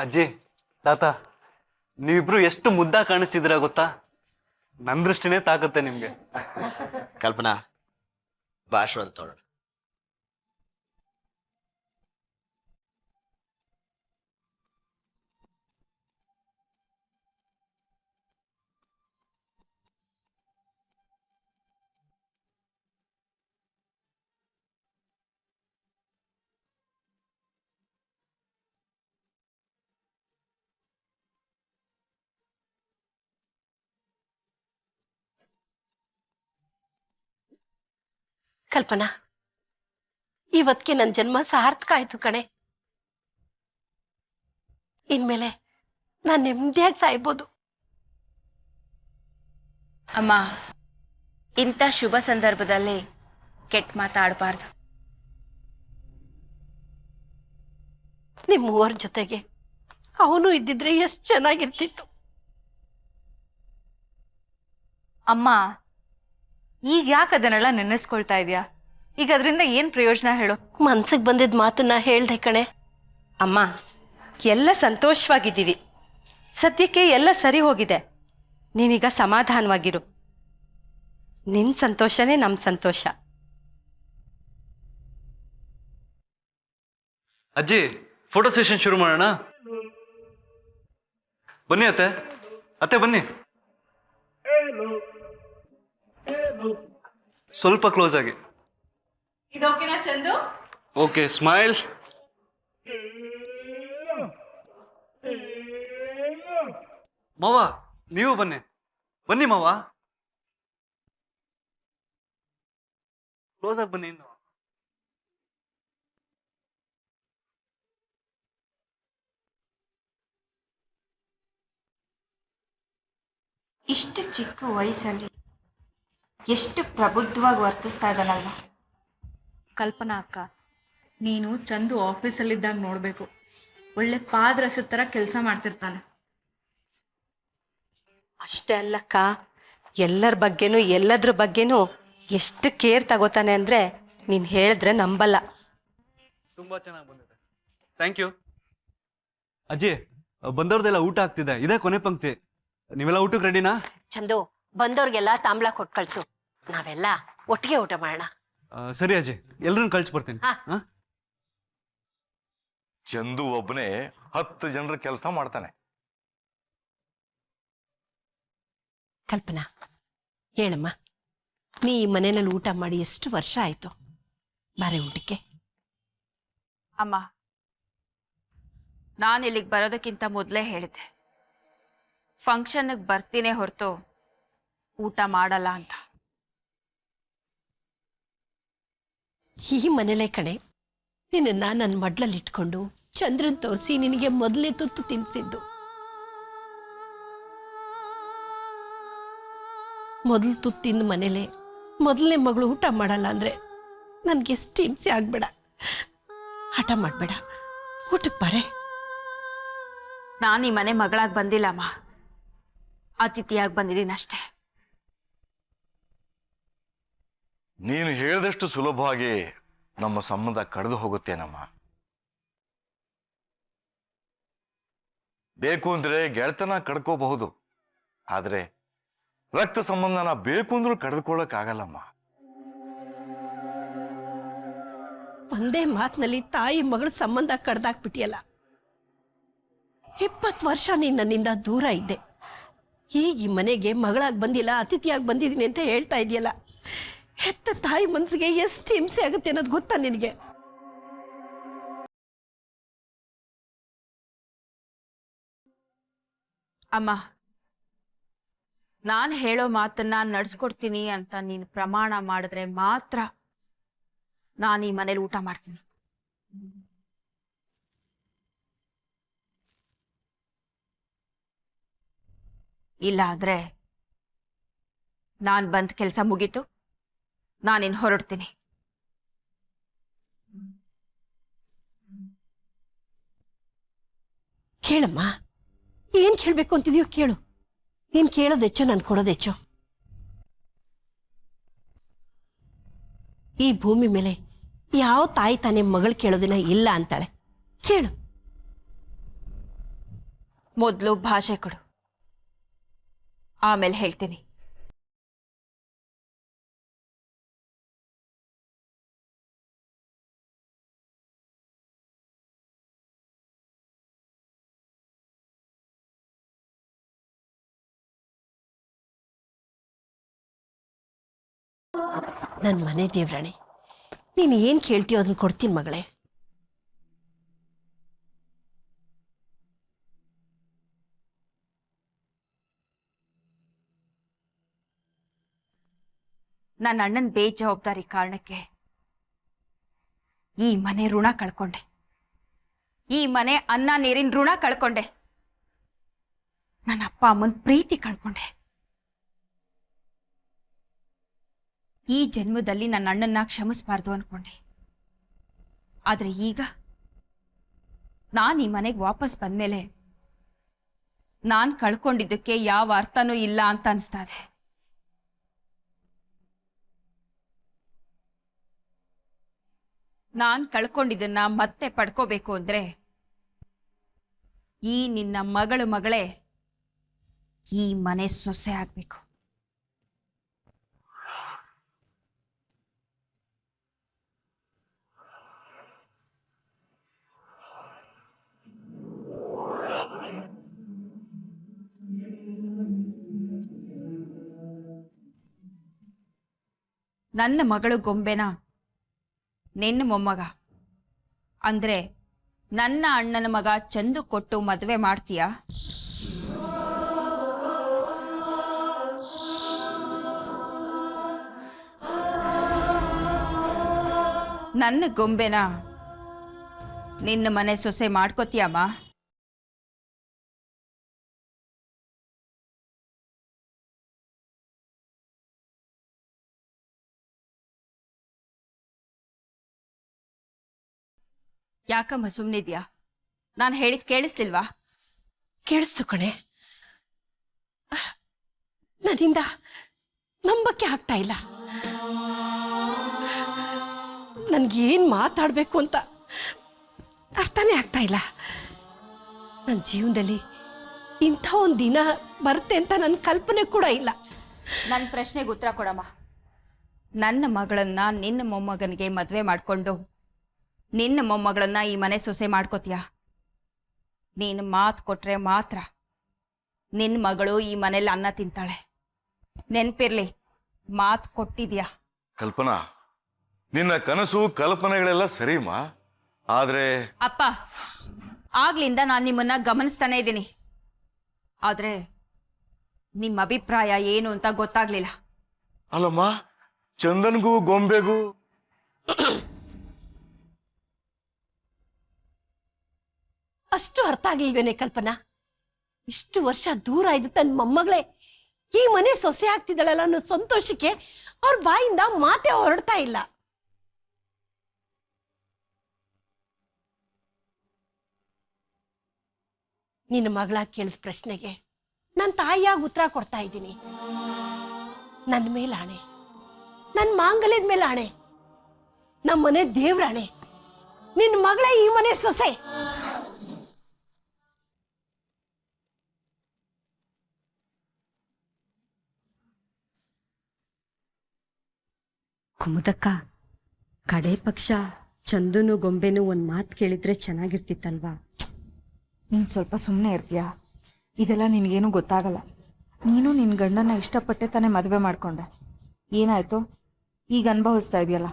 Speaker 10: ಅಜ್ಜಿ, ತಾತ, ನೀವಿಬ್ರು ಎಷ್ಟು ಮುದ್ದ ಕಾಣಿಸ್ತಿದ್ದೀರ ಗೊತ್ತಾ? ನನ್ನ ದೃಷ್ಟಿನೇ ತಾಕತ್ತೆ ನಿಮ್ಗೆ.
Speaker 5: ಕಲ್ಪನಾ, ಬಾ ಆಶೀರ್ವಾದ ತಗೊಳ್ಳೋಣ.
Speaker 4: ಕಲ್ಪನಾ, ಇವತ್ತಿಗೆ ನನ್ನ ಜನ್ಮ ಸಾರ್ಥಕ ಆಯ್ತು ಕಣೆ. ಇನ್ಮೇಲೆ ನಾನು ನೆಮ್ಮದಿಯಾಗಿ ಸಾಯ್ಬೋದು.
Speaker 11: ಅಮ್ಮ, ಇಂಥ ಶುಭ ಸಂದರ್ಭದಲ್ಲಿ ಕೆಟ್ಟ ಮಾತಾಡಬಾರ್ದು.
Speaker 4: ನಿಮ್ಮ ಮೂವರ ಜೊತೆಗೆ ಅವನು ಇದ್ದಿದ್ರೆ ಎಷ್ಟು ಚೆನ್ನಾಗಿರ್ತಿತ್ತು.
Speaker 11: ಅಮ್ಮ, ಈಗ ಯಾಕೆ ಅದನ್ನೆಲ್ಲ ನೆನೆಸ್ಕೊಳ್ತಾ ಇದೆಯಾ? ಈಗ ಅದರಿಂದ ಏನು ಪ್ರಯೋಜನ ಹೇಳು?
Speaker 4: ಮನ್ಸಿಗೆ ಬಂದಿದ್ದ ಮಾತನ್ನ ಹೇಳ್ದೆ ಕಣೆ.
Speaker 12: ಅಮ್ಮ, ಎಲ್ಲ ಸಂತೋಷವಾಗಿದ್ದೀವಿ. ಸದ್ಯಕ್ಕೆ ಎಲ್ಲ ಸರಿ ಹೋಗಿದೆ. ನೀನೀಗ ಸಮಾಧಾನವಾಗಿರು. ನಿನ್ನ ಸಂತೋಷನೇ ನಮ್ಮ ಸಂತೋಷ.
Speaker 10: ಅಜ್ಜಿ, ಫೋಟೋ ಸೆಷನ್ ಶುರು ಮಾಡೋಣ. ಬನ್ನಿ ಅತ್ತೆ, ಅತ್ತೆ ಬನ್ನಿ. ಸ್ವಲ್ಪ ಕ್ಲೋಸ್ ಆಗಿ. Okay, smile. ಮಾವ, ನೀವು ಬನ್ನಿ. ಬನ್ನಿ ಮಾವ, ಕ್ಲೋಸ್ ಆಗಿ ಬನ್ನಿ. ಇನ್ನು
Speaker 11: ಇಷ್ಟು ಚಿಕ್ಕ ವಯಸ್ಸಲ್ಲಿ ಎಷ್ಟು ಪ್ರಬುದ್ಧವಾಗಿ ವರ್ತಿಸ್ತಾ ಇದ್ದಾನಲ್ವ. ಕಲ್ಪನಾ ಅಕ್ಕ, ನೀನು ಚಂದು ಆಫೀಸಲ್ಲಿದ್ದಾಗ ನೋಡಬೇಕು. ಒಳ್ಳೆ ಪಾದರಸದ ಥರ ಕೆಲಸ ಮಾಡ್ತಿರ್ತಾನೆ.
Speaker 12: ಅಷ್ಟೇ ಅಲ್ಲಕ್ಕ, ಎಲ್ಲರ ಬಗ್ಗೆನೂ ಎಲ್ಲದ್ರ ಬಗ್ಗೆನೂ ಎಷ್ಟು ಕೇರ್ ತಗೋತಾನೆ ಅಂದರೆ ನೀನು ಹೇಳಿದ್ರೆ ನಂಬಲ್ಲ.
Speaker 10: ತುಂಬಾ ಚೆನ್ನಾಗಿ ಬಂದಿದೆ. Thank you. ಅಜ್ಜಿ, ಬಂದವ್ರದೆಲ್ಲ ಊಟ ಆಗ್ತಿದೆ. ಇದೇ ಕೊನೆ ಪಂಕ್ತಿ. ನೀವೆಲ್ಲ ಊಟಕ್ಕೆ ರೆಡಿನಾ?
Speaker 4: ಚಂದು, ಬಂದವ್ರಿಗೆಲ್ಲ ತಾಂಬಲ ಕೊಟ್ಟು ಕಳ್ಸು. ನಾವೆಲ್ಲ ಒಟ್ಟಿಗೆ ಊಟ ಮಾಡೋಣ.
Speaker 10: ಸರಿ ಅಜ್ಜಿ, ಎಲ್ರನ್ನ ಕಳ್ಸಿಕೊಡ್ತೀನಿ.
Speaker 6: ಚಂದು ಒಬ್ಬನೇ 10 ಜನರ ಕೆಲಸ ಮಾಡ್ತಾನೆ.
Speaker 4: ಕಲ್ಪನಾ, ಹೇಳಮ್ಮ, ನೀ ಈ ಮನೆಯಲ್ಲಿ ಊಟ ಮಾಡಿ ಎಷ್ಟು ವರ್ಷ ಆಯ್ತು? ಬಾರೆ ಊಟಕ್ಕೆ.
Speaker 11: ಅಮ್ಮ, ನಾನು ಇಲ್ಲಿಗೆ ಬರೋದಕ್ಕಿಂತ ಮೊದಲೇ ಹೇಳಿದ್ದೆ, ಫಂಕ್ಷನ್ಗೆ ಬರ್ತೀನಿ ಹೊರತು ಊಟ ಮಾಡಲ್ಲ ಅಂತ.
Speaker 4: ಈ ಮನೇಲೆ ಕಣೆ ನಿನ್ನ ನನ್ನ ಮಡ್ಲಲ್ಲಿ ಇಟ್ಕೊಂಡು ಚಂದ್ರನ್ ತೋರಿಸಿ ನಿನಗೆ ಮೊದಲೇ ತುತ್ತು ತಿನ್ಸಿದ್ದು. ಮೊದಲು ತುತ್ತಿಂದ ಮನೇಲೆ ಮೊದಲನೇ ಮಗಳು ಊಟ ಮಾಡಲ್ಲ ಅಂದ್ರೆ ನನಗೆ ಎಷ್ಟು ಹಿಂಸೆ ಆಗ್ಬೇಡ. ಹಠ ಮಾಡಬೇಡ, ಊಟಕ್ಕೆ ಬಾರೆ.
Speaker 11: ನಾನು ಈ ಮನೆ ಮಗಳಾಗಿ ಬಂದಿಲ್ಲಮ್ಮ, ಅತಿಥಿಯಾಗಿ ಬಂದಿದ್ದೀನಿ ಅಷ್ಟೇ.
Speaker 6: ನೀನು ಹೇಳಿದಷ್ಟು ಸುಲಭವಾಗಿ ನಮ್ಮ ಸಂಬಂಧ ಕಳೆದು ಹೋಗುತ್ತೇನಮ್ಮ. ಬೇಕು ಅಂದ್ರೆ ಗೆಳೆತನ ಕಡ್ಕೋಬಹುದು, ಆದ್ರೆ ರಕ್ತ ಸಂಬಂಧನ ಬೇಕು ಅಂದ್ರೂ ಕಳೆದುಕೊಳ್ಳಕ್ಕಾಗಲ್ಲಮ್ಮ.
Speaker 4: ಒಂದೇ ಮಾತಿನಲ್ಲಿ ತಾಯಿ ಮಗಳ ಸಂಬಂಧ ಕಡ್ದಾಕ್ಬಿಟ್ಟಿಯಲ್ಲ. 20 ವರ್ಷ ನೀನು ನನ್ನಿಂದ ದೂರ ಇದ್ದೆ. ಈಗ ಈ ಮನೆಗೆ ಮಗಳಾಗಿ ಬಂದಿಲ್ಲ, ಅತಿಥಿಯಾಗಿ ಬಂದಿದ್ದೀನಿ ಅಂತ ಹೇಳ್ತಾ ಇದೆಯಲ್ಲ. ಹೆತ್ತ ತಾಯಿ ಮನಸ್ಸಿಗೆ ಎಷ್ಟು ಹಿಂಸೆ ಆಗುತ್ತೆ ಅನ್ನೋದು ಗೊತ್ತಾ ನಿನಗೆ?
Speaker 11: ಅಮ್ಮ, ನಾನು ಹೇಳೋ ಮಾತನ್ನ ನಡ್ಸ್ಕೊಡ್ತೀನಿ ಅಂತ ನೀನು ಪ್ರಮಾಣ ಮಾಡಿದ್ರೆ ಮಾತ್ರ ನಾನು ಈ ಮನೇಲಿ ಊಟ ಮಾಡ್ತೀನಿ. ಇಲ್ಲ ಅಂದ್ರೆ ನಾನು ಬಂದ ಕೆಲಸ ಮುಗೀತು, ನಾನಿನ್ ಹೊರಡ್ತೀನಿ.
Speaker 4: ಕೇಳಮ್ಮ, ಏನ್ ಕೇಳ್ಬೇಕು ಅಂತಿದ್ಯೋ ಕೇಳು. ನೀನ್ ಕೇಳೋದೆಚ್ಚೋ, ನಾನು ಕೊಡೋದೆಚ್ಚೋ. ಈ ಭೂಮಿ ಮೇಲೆ ಯಾವ ತಾಯಿ ತಾನೇ ಮಗಳು ಕೇಳೋದಿನ ಇಲ್ಲ ಅಂತಾಳೆ. ಕೇಳು.
Speaker 11: ಮೊದಲು ಭಾಷೆ ಕೊಡು, ಆಮೇಲೆ ಹೇಳ್ತೀನಿ.
Speaker 13: ನನ್ನ ಮನೆ ದೇವ್ರಾಣಿ, ನೀನು ಏನು ಕೇಳ್ತೀಯೋ ಅದನ್ನ ಕೊಡ್ತೀನಿ ಮಗಳೇ.
Speaker 11: ನನ್ನ ಅಣ್ಣನ ಬೇಜವಾಬ್ದಾರಿ ಕಾರಣಕ್ಕೆ ಈ ಮನೆ ಋಣ ಕಳ್ಕೊಂಡೆ. ಈ ಮನೆ ಅನ್ನ ನೀರಿನ ಋಣ ಕಳ್ಕೊಂಡೆ. ನನ್ನ ಅಪ್ಪ ಅಮ್ಮನ ಪ್ರೀತಿ ಕಳ್ಕೊಂಡೆ. ಈ ಜನ್ಮದಲ್ಲಿ ನನ್ನ ಅಣ್ಣನ್ನ ಕ್ಷಮಿಸಬಾರ್ದು ಅನ್ಕೊಂಡೆ. ಆದ್ರೆ ಈಗ ನಾನು ಈ ಮನೆಗೆ ವಾಪಸ್ ಬಂದ್ಮೇಲೆ ನಾನು ಕಳ್ಕೊಂಡಿದ್ದಕ್ಕೆ ಯಾವ ಅರ್ಥನೂ ಇಲ್ಲ ಅಂತ ಅನಿಸ್ತಾ ಇದೆ. ನಾನು ಕಳ್ಕೊಂಡಿದ್ದನ್ನ ಮತ್ತೆ ಪಡ್ಕೋಬೇಕು ಅಂದ್ರೆ ಈ ನಿನ್ನ ಮಗಳೇ ಈ ಮನೆ ಸೊಸೆ ಆಗ್ಬೇಕು. ನನ್ನ ಮಗಳು ಗೊಂಬೆನ ನಿನ್ನ ಮೊಮ್ಮಗ ಅಂದ್ರೆ ನನ್ನ ಅಣ್ಣನ ಮಗ ಚಂದು ಕೊಟ್ಟು ಮದುವೆ ಮಾಡ್ತೀಯಾ? ನನ್ನ ಗೊಂಬೆನ ನಿನ್ನ ಮನೆ ಸೊಸೆ ಮಾಡ್ಕೋತೀಯಮ್ಮ? ಯಾಕಮ್ಮ ಸುಮ್ಮನಿದ್ಯಾ? ನಾನು ಹೇಳಿದ್ ಕೇಳಿಸ್ಲಿಲ್ವಾ?
Speaker 13: ಕೇಳಿಸ್ತು ಕಣೆ, ನನ್ನಿಂದ ನಂಬಕ್ಕೆ ಆಗ್ತಾ ಇಲ್ಲ. ನನ್ಗೇನ್ ಮಾತಾಡ್ಬೇಕು ಅಂತ ಅರ್ಥನೇ ಆಗ್ತಾ ಇಲ್ಲ. ನನ್ನ ಜೀವನದಲ್ಲಿ ಇಂಥ ಒಂದು ದಿನ ಬರುತ್ತೆ ಅಂತ ನನ್ನ ಕಲ್ಪನೆ ಕೂಡ ಇಲ್ಲ.
Speaker 11: ನನ್ನ ಪ್ರಶ್ನೆಗೆ ಉತ್ತರ ಕೊಡಮ್ಮ. ನನ್ನ ಮಗಳನ್ನ ನಿನ್ನ ಮೊಮ್ಮಗನಿಗೆ ಮದುವೆ ಮಾಡಿಕೊಂಡು ನಿನ್ನ ಮೊಮ್ಮಗಳನ್ನ ಈ ಮನೆ ಸೊಸೆ ಮಾಡ್ಕೋತೀಯ? ನೀನು ಮಾತು ಕೊಟ್ರೆ ಮಾತ್ರ ನಿನ್ನ ಮಗಳು ಈ ಮನೇಲಿ ಅನ್ನ ತಿಂತಾಳೆ. ನೆನ್ಪಿರ್ಲಿ, ಮಾತು ಕೊಟ್ಟಿದ್ಯಾ?
Speaker 6: ಕಲ್ಪನಾ, ನಿನ್ನ ಕನಸು ಕಲ್ಪನೆಗಳೆಲ್ಲ ಸರಿಮಾ, ಆದ್ರೆ
Speaker 11: ಅಪ್ಪ, ಆಗ್ಲಿಂದ ನಾನು ನಿಮ್ಮನ್ನ ಗಮನಿಸ್ತಾನೆ ಇದ್ದೀನಿ. ಆದ್ರೆ ನಿಮ್ಮ ಅಭಿಪ್ರಾಯ ಏನು ಅಂತ ಗೊತ್ತಾಗ್ಲಿಲ್ಲ.
Speaker 6: ಅಲ್ಲಮ್ಮ, ಚಂದನ್ಗೂ ಗೊಂಬೆಗೂ
Speaker 13: ಅಷ್ಟು ಅರ್ಥ ಆಗ್ಲಿಲ್ವೇನೆ ಕಲ್ಪನಾ? ಇಷ್ಟು ವರ್ಷ ದೂರ ಇದ್ದು ತನ್ನ ಮೊಮ್ಮಗಳೇ ಈ ಮನೆ ಸೊಸೆ ಆಗ್ತಿದ್ದಾಳಲ್ಲ ಅನ್ನೋ ಸಂತೋಷಕ್ಕೆ ಅವ್ರ ಬಾಯಿಂದ ಮಾತೆ ಹೊರಡ್ತಾ ಇಲ್ಲ. ನಿನ್ನ ಮಗಳ ಕೇಳಿದ ಪ್ರಶ್ನೆಗೆ ನನ್ನ ತಾಯಿಯಾಗಿ ಉತ್ತರ ಕೊಡ್ತಾ ಇದ್ದೀನಿ. ನನ್ನ ಮೇಲಾಣೆ, ನನ್ನ ಮಾಂಗಲ್ಯದ ಮೇಲಾಣೆ, ನಮ್ಮ ಮನೆ ದೇವ್ರಾಣೆ, ನಿನ್ನ ಮಗಳೇ ಈ ಮನೆ ಸೊಸೆ.
Speaker 12: ಕುಮುದಕ್ಕ, ಕಡೆ ಪಕ್ಷ ಚಂದುನು ಗೊಂಬೆನೂ ಒಂದು ಮಾತು ಕೇಳಿದ್ರೆ ಚೆನ್ನಾಗಿರ್ತಿತ್ತಲ್ವಾ?
Speaker 1: ನೀನು ಸ್ವಲ್ಪ ಸುಮ್ಮನೆ ಇರ್ತೀಯಾ? ಇದೆಲ್ಲ ನಿನಗೇನು ಗೊತ್ತಾಗಲ್ಲ. ನೀನು ನಿನ್ನ ಗಂಡನ ಇಷ್ಟಪಟ್ಟೆ ತಾನೇ ಮದುವೆ ಮಾಡ್ಕೊಂಡೆ. ಏನಾಯ್ತು? ಈಗ ಅನುಭವಿಸ್ತಾ ಇದೆಯಲ್ಲ.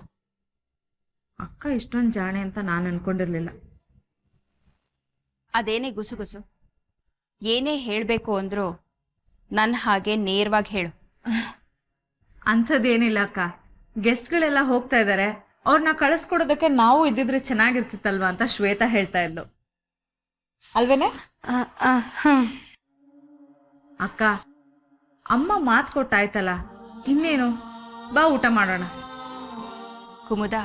Speaker 1: ಅಕ್ಕ ಇಷ್ಟೊಂದು ಜಾಣೆ ಅಂತ ನಾನು ಅನ್ಕೊಂಡಿರ್ಲಿಲ್ಲ.
Speaker 11: ಅದೇನೇ ಗುಸುಗುಸು? ಏನೇ ಹೇಳಬೇಕು ಅಂದ್ರೂ ನನ್ನ ಹಾಗೆ ನೇರವಾಗಿ ಹೇಳು.
Speaker 1: ಅಂಥದ್ದೇನಿಲ್ಲ ಅಕ್ಕ. ಗೆಸ್ಟ್ಗಳೆಲ್ಲ ಹೋಗ್ತಾ ಇದ್ದಾರೆ, ಅವ್ರನ್ನ ಕಳಿಸ್ಕೊಡೋದಕ್ಕೆ ನಾವು ಇದ್ದಿದ್ರೆ ಚೆನ್ನಾಗಿರ್ತಿತ್ತಲ್ವಾ ಅಂತ ಶ್ವೇತಾ ಹೇಳ್ತಾ ಇದ್ಲು. ಅಲ್ವೇನೆ? ಅಕ್ಕ, ಅಮ್ಮ ಮಾತು ಕೊಟ್ಟಾಯ್ತಲ್ಲ, ಇನ್ನೇನು, ಬಾ ಊಟ ಮಾಡೋಣ.
Speaker 11: ಕುಮುದ,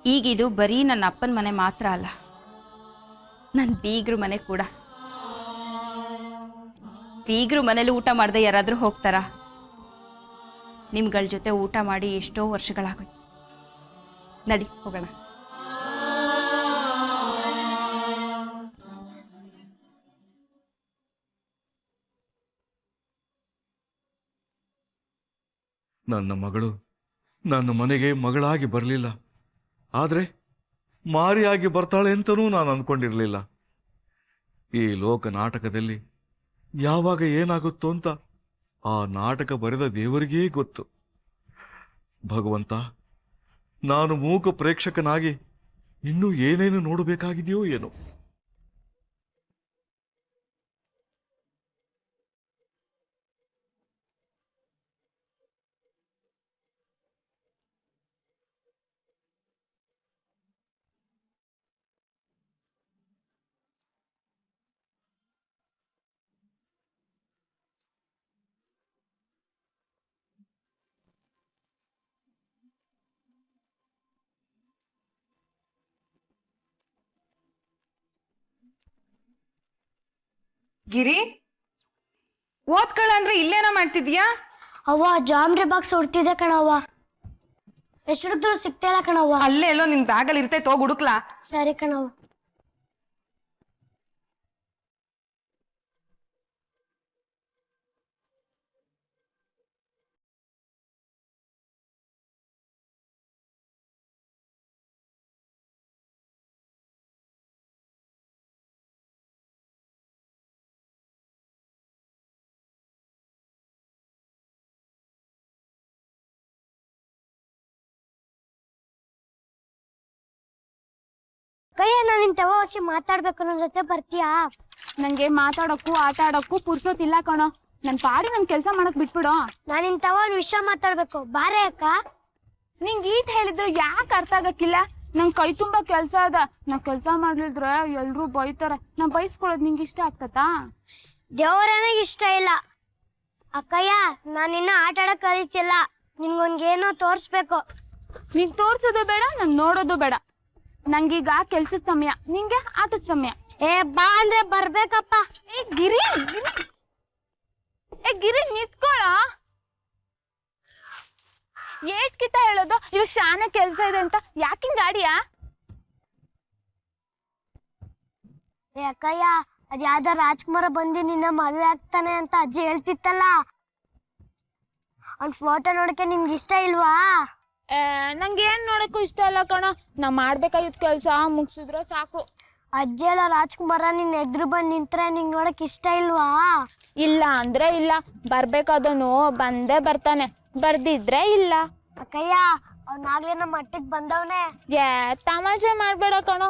Speaker 11: ಈಗಿದು ಬರೀ ನನ್ನ ಅಪ್ಪನ ಮನೆ ಮಾತ್ರ ಅಲ್ಲ, ನನ್ನ ಬೀಗ್ರು ಮನೆ ಕೂಡ. ಬೀಗ್ರು ಮನೇಲಿ ಊಟ ಮಾಡದೆ ಯಾರಾದರೂ ಹೋಗ್ತಾರಾ? ನಿಮ್ಗಳ ಜೊತೆ ಊಟ ಮಾಡಿ ಎಷ್ಟೋ ವರ್ಷಗಳಾಗೋಯ್ತು. ನಡಿ ಹೋಗೋಣ.
Speaker 6: ನನ್ನ ಮಗಳು ನನ್ನ ಮನೆಗೆ ಮಗಳಾಗಿ ಬರಲಿಲ್ಲ, ಆದರೆ ಮಾರಿಯಾಗಿ ಬರ್ತಾಳೆ ಅಂತನೂ ನಾನು ಅಂದ್ಕೊಂಡಿರಲಿಲ್ಲ. ಈ ಲೋಕ ನಾಟಕದಲ್ಲಿ ಯಾವಾಗ ಏನಾಗುತ್ತೋ ಅಂತ ಆ ನಾಟಕ ಬರೆದ ದೇವರಿಗೇ ಗೊತ್ತು. ಭಗವಂತ, ನಾನು ಮೂಕ ಪ್ರೇಕ್ಷಕನಾಗಿ ಇನ್ನೂ ಏನೇನು ನೋಡಬೇಕಾಗಿದೆಯೋ ಏನೋ.
Speaker 1: ಗಿರಿ, ಓದ್ಕಳ ಅಂದ್ರೆ ಇಲ್ಲೇನ ಮಾಡ್ತಿದ್ಯಾ?
Speaker 14: ಅವ್ವ ಜಾಮ್ರಿ ಬಾಕ್ಸ್ ಹುಡ್ತಿದೆ ಕಣವ್ವ. ಎಷ್ಟು ಹುಡುಕ್ದ್ರು ಸಿಗ್ತಾ ಇಲ್ಲ ಕಣವ್ವ.
Speaker 1: ಅಲ್ಲೇ ಎಲ್ಲೋ ನಿನ್ ಬ್ಯಾಗಲ್ಲಿ ಇರ್ತೈತೆ, ಹೋಗಿ ಹುಡುಕ್ಲಾ?
Speaker 14: ಸರಿ ಕಣವ್ವ. ಕೈಯ ನಾನು ನಿನ್ ತವ ಹೊಸಿ ಮಾತಾಡ್ಬೇಕು, ನನ್ನ ಜೊತೆ ಬರ್ತೀಯಾ?
Speaker 15: ನಂಗೆ ಮಾತಾಡಕ್ಕೂ ಆಟ ಆಡಕ್ಕೂ ಪುರ್ಸೋತಿಲ್ಲ ಕಣೋ. ನನ್ ಪಾಡಿ ನನ್ ಕೆಲ್ಸ ಮಾಡಕ್ ಬಿಟ್ಬಿಡು.
Speaker 14: ನಾನು ನಿನ್ ತವ ಒಂದ್ ವಿಷಯ ಮಾತಾಡ್ಬೇಕು, ಬಾರೆ ಅಕ್ಕ.
Speaker 15: ನಿಂಗ್ ಈಟ್ ಹೇಳಿದ್ರು ಯಾಕೆ ಅರ್ಥ ಆಗಕ್ಕಿಲ್ಲ? ನಂಗ್ ಕೈ ತುಂಬಾ ಕೆಲ್ಸ ಅದ, ನಾ ಕೆಲ್ಸ ಮಾಡ್ಲಿದ್ರೆ ಎಲ್ರು ಬೈತಾರೆ. ನಾ ಬೈಸ್ಕೊಳ್ಳೋದ್ ನಿಂಗೆ ಇಷ್ಟ ಆಗ್ತತಾ?
Speaker 14: ದೇವರನಿಗೆ ಇಷ್ಟ ಇಲ್ಲ. ಅಕ್ಕಯ್ಯ, ನಾನು ಇನ್ನ ಆಟ ಆಡಕ್ ಕಲಿತಿಲ್ಲ, ನಿನ್ಗೊಂದೇನೋ ತೋರ್ಸ್ಬೇಕು.
Speaker 15: ನೀನ್ ತೋರ್ಸೋದು ಬೇಡ, ನಾನ್ ನೋಡೋದು ಬೇಡ. ನಂಗೀಗ ಕೆಲ್ಸದ ಸಮಯ, ನಿಂಗೆ ಆಟದ ಸಮಯ.
Speaker 14: ಏ ಬಾ ಅಂದ್ರೆ ಬರ್ಬೇಕಪ್ಪ.
Speaker 15: ಏ ಗಿರಿ, ಏ ಗಿರಿ ನಿತ್ಕೊಳ. ಏಟ್ ಕಿತ ಹೇಳೋದು, ಇವ್ ಶಾನೆ ಕೆಲ್ಸ ಇದೆ ಅಂತ. ಯಾಕಿಂಗ್ ಗಾಡಿಯಾ?
Speaker 14: ಏ ಅಕ್ಕಯ್ಯ, ಅದ್ ಯಾವ್ದೋ ರಾಜ್ಕುಮಾರ ಬಂದು ನಿನ್ನ ಮದ್ವೆ ಆಗ್ತಾನೆ ಅಂತ ಅಜ್ಜಿ ಹೇಳ್ತಿತ್ತಲ್ಲ, ಅವ್ನ್ ಫೋಟೋ ನೋಡಕ್ಕೆ ನಿಮ್ಗೆ ಇಷ್ಟ ಇಲ್ವಾ?
Speaker 15: ನಂಗೆ ಏನ್ ನೋಡಕ್ಕೂ ಇಷ್ಟ ಇಲ್ಲ ಕಣೋ. ನಾ ಮಾಡ್ಬೇಕಾಗಿದ್ ಕೆಲ್ಸ ಮುಗ್ಸಿದ್ರೆ ಸಾಕು.
Speaker 14: ಅಜ್ಜಿ ಎಲ್ಲ ರಾಜ್ಕುಮಾರ ನಿನ್ ಎದುರು ಬಂದ್ ನಿಂತ್ರೆ ನಿಂಗ್ ನೋಡಕ್ ಇಷ್ಟ ಇಲ್ವಾ?
Speaker 15: ಇಲ್ಲ ಅಂದ್ರೆ ಇಲ್ಲ, ಬರ್ಬೇಕಾದನು ಬಂದೇ ಬರ್ತಾನೆ, ಬರ್ದಿದ್ರೆ ಇಲ್ಲ.
Speaker 14: ಅಕ್ಕಯ್ಯ, ಅವ್ನಾಗ್ಲೇ ನಮ್ಮ ಮಟ್ಟಿಗೆ ಬಂದವನೇ.
Speaker 15: ಏ ತಮಾಷೆ ಮಾಡ್ಬೇಡ ಕಣೋ.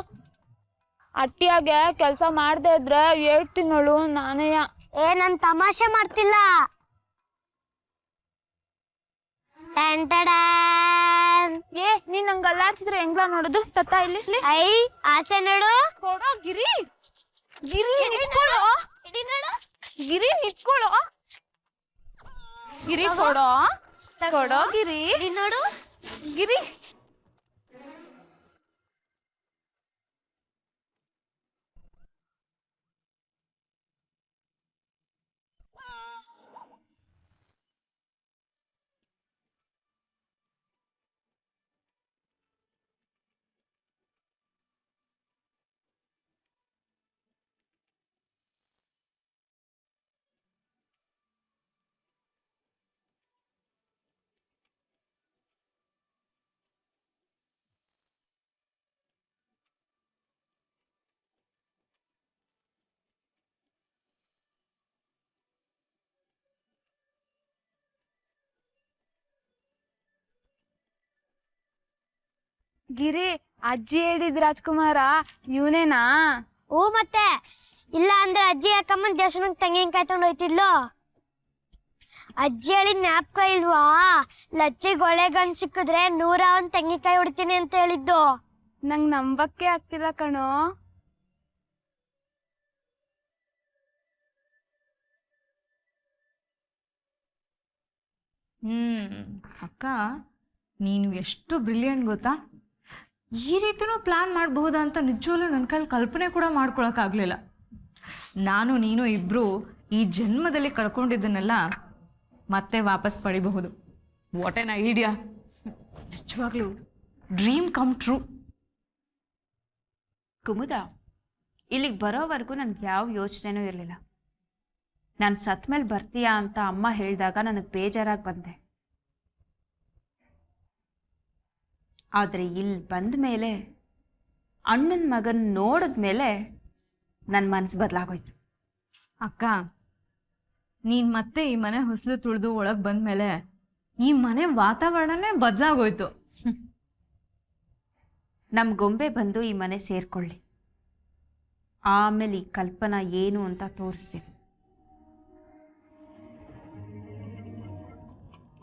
Speaker 15: ಅಟ್ಟಿಯಾಗೆ ಕೆಲ್ಸ ಮಾಡ್ದೆ ಇದ್ರೆ ಹೇಳ್ತೀನಳು ನಾನೇಯ.
Speaker 14: ಏ ನನ್ ತಮಾಷೆ ಮಾಡ್ತಿಲ್ಲ.
Speaker 15: ಏ ನೀನ್ ನಂಗೆ ಅಲ್ಲಾಡ್ಸಿದ್ರೆ ಹೆಂಗ್ಲ ನೋಡುದು? ತತ್ತ ಇಲ್ಲಿ
Speaker 14: ಐ ಆಸೆ ನೋಡು.
Speaker 15: ಕೊಡೋ ಗಿರಿ, ಗಿರಿ ನಿತ್ಕೊಳ್ಳೋ. ಗಿರಿ ನಿತ್ಕೊಳ್ಳೋ. ಗಿರಿ ಕೊಡೋ, ಕೊಡೋ ಗಿರಿ
Speaker 14: ನೋಡು.
Speaker 15: ಗಿರಿ ಗಿರಿ, ಅಜ್ಜಿ ಹೇಳಿದ್ ರಾಜ್ಕುಮಾರ ಇವನೇನಾ?
Speaker 14: ಹೂ ಮತ್ತೆ, ಇಲ್ಲ ಅಂದ್ರೆ ಅಜ್ಜಿ ಯಾಕಮ್ಮನ್ ದೇವಸ್ಥಾನಕ್ಕೆ ತೆಂಗಿನಕಾಯಿ ತಗೊಂಡು ಹೋಯ್ತಿದ್ಲು. ಅಜ್ಜಿ ಹೇಳಿದ್ ಜ್ಞಾಪಕ ಇಲ್ವಾ? ಲಚ್ಚಿಗೆ ಒಳ್ಳೆ ಗಂಡು ಸಿಕ್ಕಿದ್ರೆ 101 ತೆಂಗಿನಕಾಯಿ ಹೊಡಿತೀನಿ ಅಂತ ಹೇಳಿದ್ದು.
Speaker 15: ನಂಗ್ ನಂಬಕ್ಕೆ ಆಗ್ತಿಲ್ಲ ಕಣೋ.
Speaker 1: ಅಕ್ಕ, ನೀನು ಎಷ್ಟು ಬ್ರಿಲಿಯಂಟ್ ಗೊತ್ತಾ? ಈ ರೀತಿನೂ ಪ್ಲಾನ್ ಮಾಡಬಹುದಾ ಅಂತ ನಿಜವಲ್ಲೂ ನನ್ನ ಕೈಲಿ ಕಲ್ಪನೆ ಕೂಡ ಮಾಡ್ಕೊಳಕ್ಕಾಗಲಿಲ್ಲ. ನಾನು ನೀನು ಇಬ್ಬರು ಈ ಜನ್ಮದಲ್ಲಿ ಕಳ್ಕೊಂಡಿದ್ದನ್ನೆಲ್ಲ ಮತ್ತೆ ವಾಪಸ್ ಪಡಿಬಹುದು. What N idea! ನಿಜವಾಗ್ಲೂ ಡ್ರೀಮ್ ಕಮ್ ಟ್ರೂ.
Speaker 11: ಕುಮುದ, ಇಲ್ಲಿಗೆ ಬರೋವರೆಗೂ ನನಗೆ ಯಾವ ಯೋಚನೆನೂ ಇರಲಿಲ್ಲ. ನಾನು ಸತ್ ಮೇಲೆ ಬರ್ತೀಯಾ ಅಂತ ಅಮ್ಮ ಹೇಳಿದಾಗ ನನಗೆ ಬೇಜಾರಾಗಿ ಬಂದೆ. ಆದರೆ ಇಲ್ಲಿ ಬಂದ ಮೇಲೆ ಅಣ್ಣನ ಮಗನ ನೋಡಿದ ಮೇಲೆ ನನ್ನ ಮನಸ್ಸು ಬದಲಾಗೋಯ್ತು.
Speaker 1: ಅಕ್ಕ, ನೀನು ಮತ್ತೆ ಈ ಮನೆ ಹೊಸಲು ತುಳಿದು ಒಳಗೆ ಬಂದಮೇಲೆ ಈ ಮನೆ ವಾತಾವರಣನೇ ಬದಲಾಗೋಯ್ತು.
Speaker 11: ನಮ್ಮ ಗೊಂಬೆ ಬಂದು ಈ ಮನೆ ಸೇರ್ಕೊಳ್ಳಿ, ಆಮೇಲೆ ಈ ಕಲ್ಪನಾ ಏನು ಅಂತ ತೋರಿಸ್ತೀನಿ.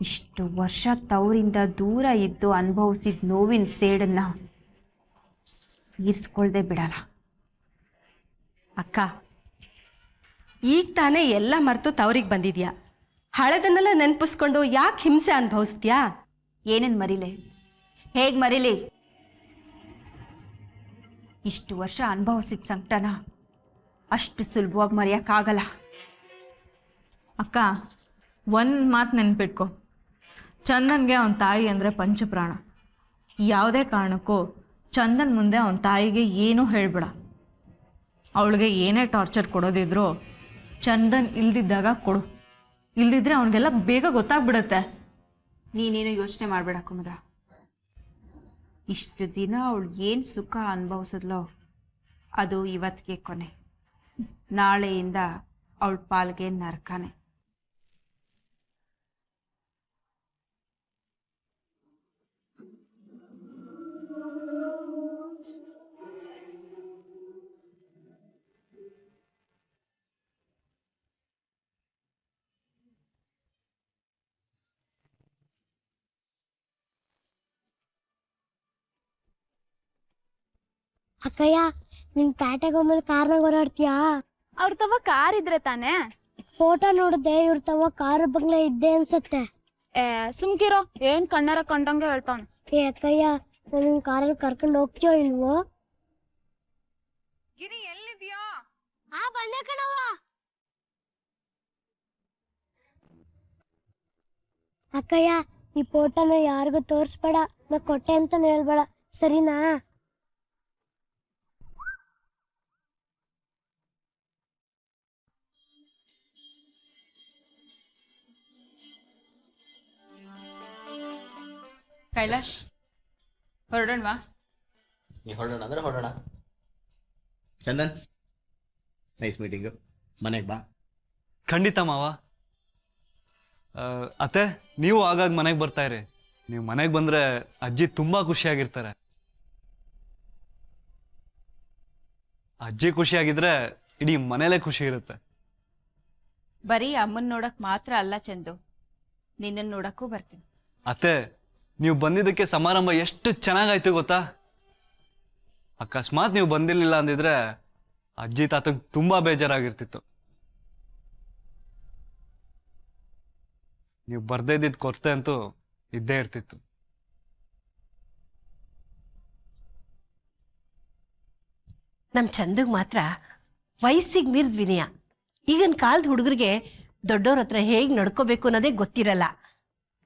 Speaker 11: ಇಷ್ಟು ವರ್ಷ ತವರಿಂದ ದೂರ ಇದ್ದು ಅನುಭವಿಸಿದ ನೋವಿನ ಸೇಡನ್ನ ತೀರಿಸ್ಕೊಳ್ದೆ ಬಿಡಲ್ಲ.
Speaker 12: ಅಕ್ಕ, ಈಗ ತಾನೇ ಎಲ್ಲ ಮರೆತು ತವರಿಗೆ ಬಂದಿದ್ಯಾ. ಹಳೆದನ್ನೆಲ್ಲ ನೆನಪಿಸ್ಕೊಂಡು ಯಾಕೆ ಹಿಂಸೆ ಅನುಭವಿಸ್ತೀಯಾ?
Speaker 11: ಏನೇನು ಮರಿಲೆ? ಹೇಗೆ ಮರಿಲಿ? ಇಷ್ಟು ವರ್ಷ ಅನುಭವಿಸಿದ ಸಂಕಟನ ಅಷ್ಟು ಸುಲಭವಾಗಿ ಮರೆಯೋಕ್ಕಾಗಲ್ಲ.
Speaker 1: ಅಕ್ಕ, ಒಂದು ಮಾತು ನೆನ್ಪಿಟ್ಕೊ, ಚಂದನ್ಗೆ ಅವನ ತಾಯಿ ಅಂದರೆ ಪಂಚಪ್ರಾಣ. ಯಾವುದೇ ಕಾರಣಕ್ಕೂ ಚಂದನ್ ಮುಂದೆ ಅವನ ತಾಯಿಗೆ ಏನೂ ಹೇಳ್ಬೇಡ. ಅವಳಿಗೆ ಏನೇ ಟಾರ್ಚರ್ ಕೊಡೋದಿದ್ರು ಚಂದನ್ ಇಲ್ದಿದ್ದಾಗ ಕೊಡು, ಇಲ್ದಿದ್ರೆ ಅವನಿಗೆಲ್ಲ ಬೇಗ ಗೊತ್ತಾಗ್ಬಿಡತ್ತೆ.
Speaker 11: ನೀನೇನು ಯೋಚನೆ ಮಾಡಬೇಡ ಕುಮುದ. ಇಷ್ಟು ದಿನ ಅವಳು ಏನು ಸುಖ ಅನುಭವಿಸಿದ್ಲೋ ಅದು ಇವತ್ತಿಗೆ ಕೊನೆ. ನಾಳೆಯಿಂದ ಅವಳ ಪಾಲ್ಗೆ ನರಕನೇ.
Speaker 14: ಅಕ್ಕಯ್ಯ, ನಿನ್ ಪ್ಯಾಟೆಗೆ ಒಮ್ಮೆ ಕಾರ್ನಾಗ ಓಡಾಡ್ತೀಯಾ?
Speaker 15: ಅವ್ರ ತವ ಕಾರ್ ಇದ್ರೆ ತಾನೇ.
Speaker 14: ಫೋಟೋ ನೋಡಿದೆ, ಇವ್ರ ತವ ಕಾರು ಬಂಗ್ಲೆ ಇದ್ದೆ ಅನ್ಸತ್ತೆ.
Speaker 15: ಸುಮ್ಕಿರೋ, ಏನ್ ಕಣ್ಣಾರ ಕಂಡಂಗೆ ಹೇಳ್ತಾನೆ.
Speaker 14: ಏ ಅಕ್ಕಯ್ಯ, ನನ್ನ ಕಾರಲ್ಲಿ ಕರ್ಕೊಂಡು ಹೋಗ್ತೀಯೋ ಇಲ್ವೋ?
Speaker 1: ಗಿರಿ, ಎಲ್ಲಿದ್ಯಾ?
Speaker 14: ಬಂದೆ ಕಣವ್ವ. ಅಕ್ಕಯ್ಯ, ಈ ಫೋಟೋನ ಯಾರಿಗೂ ತೋರಿಸ್ಬೇಡ, ನಾ ಕೊಟ್ಟೆ ಅಂತಾನು ಹೇಳ್ಬೇಡ, ಸರಿನಾ?
Speaker 11: ಕೈಲಾಶ್, ಹೊರಡೋಣವಾ?
Speaker 5: ನೀ ಹೊರಡೋಣ ಅಂದ್ರೆ ಹೊರಡೋಣ. Chandan, nice meeting. ಮನೆಗೆ ಬಾ.
Speaker 10: ಖಂಡಿತ ಮಾವ. ಅತ್ತೆ, ನೀವು ಆಗಾಗ ಮನೆಗೆ ಬರ್ತಾ ಇರಿ. ನೀವು ಮನೆಗೆ ಬಂದರೆ ಅಜ್ಜಿ ತುಂಬ ಖುಷಿಯಾಗಿರ್ತಾರೆ. ಅಜ್ಜಿ ಖುಷಿಯಾಗಿದ್ರೆ ಇಡೀ ಮನೇಲೇ ಖುಷಿ ಇರುತ್ತೆ.
Speaker 11: ಬರೀ ಅಮ್ಮನ ನೋಡಕ್ ಮಾತ್ರ ಅಲ್ಲ ಚಂದು, ನಿನ್ನನ್ನು ನೋಡಕ್ಕೂ ಬರ್ತೀನಿ.
Speaker 10: ಅತ್ತೆ, ನೀವು ಬಂದಿದ್ದಕ್ಕೆ ಸಮಾರಂಭ ಎಷ್ಟು ಚೆನ್ನಾಗಾಯ್ತು ಗೊತ್ತಾ? ಅಕಸ್ಮಾತ್ ನೀವು ಬಂದಿರಲಿಲ್ಲ ಅಂದಿದ್ರೆ ಅಜ್ಜಿ ತಾತಂಗೆ ತುಂಬ ಬೇಜಾರಾಗಿರ್ತಿತ್ತು. ನೀವು ಬರ್ದೇ ಇದ್ದಿದ್ದು ಕೊರತೆ ಅಂತೂ ಇದ್ದೇ ಇರ್ತಿತ್ತು.
Speaker 13: ನಮ್ಮ ಚಂದಗ್ ಮಾತ್ರ ವಯಸ್ಸಿಗೆ ಮೀರಿದ ವಿನಯ. ಈಗಿನ ಕಾಲದ ಹುಡುಗರಿಗೆ ದೊಡ್ಡವ್ರ ಹತ್ರ ಹೇಗೆ ನಡ್ಕೋಬೇಕು ಅನ್ನೋದೇ ಗೊತ್ತಿರಲ್ಲ.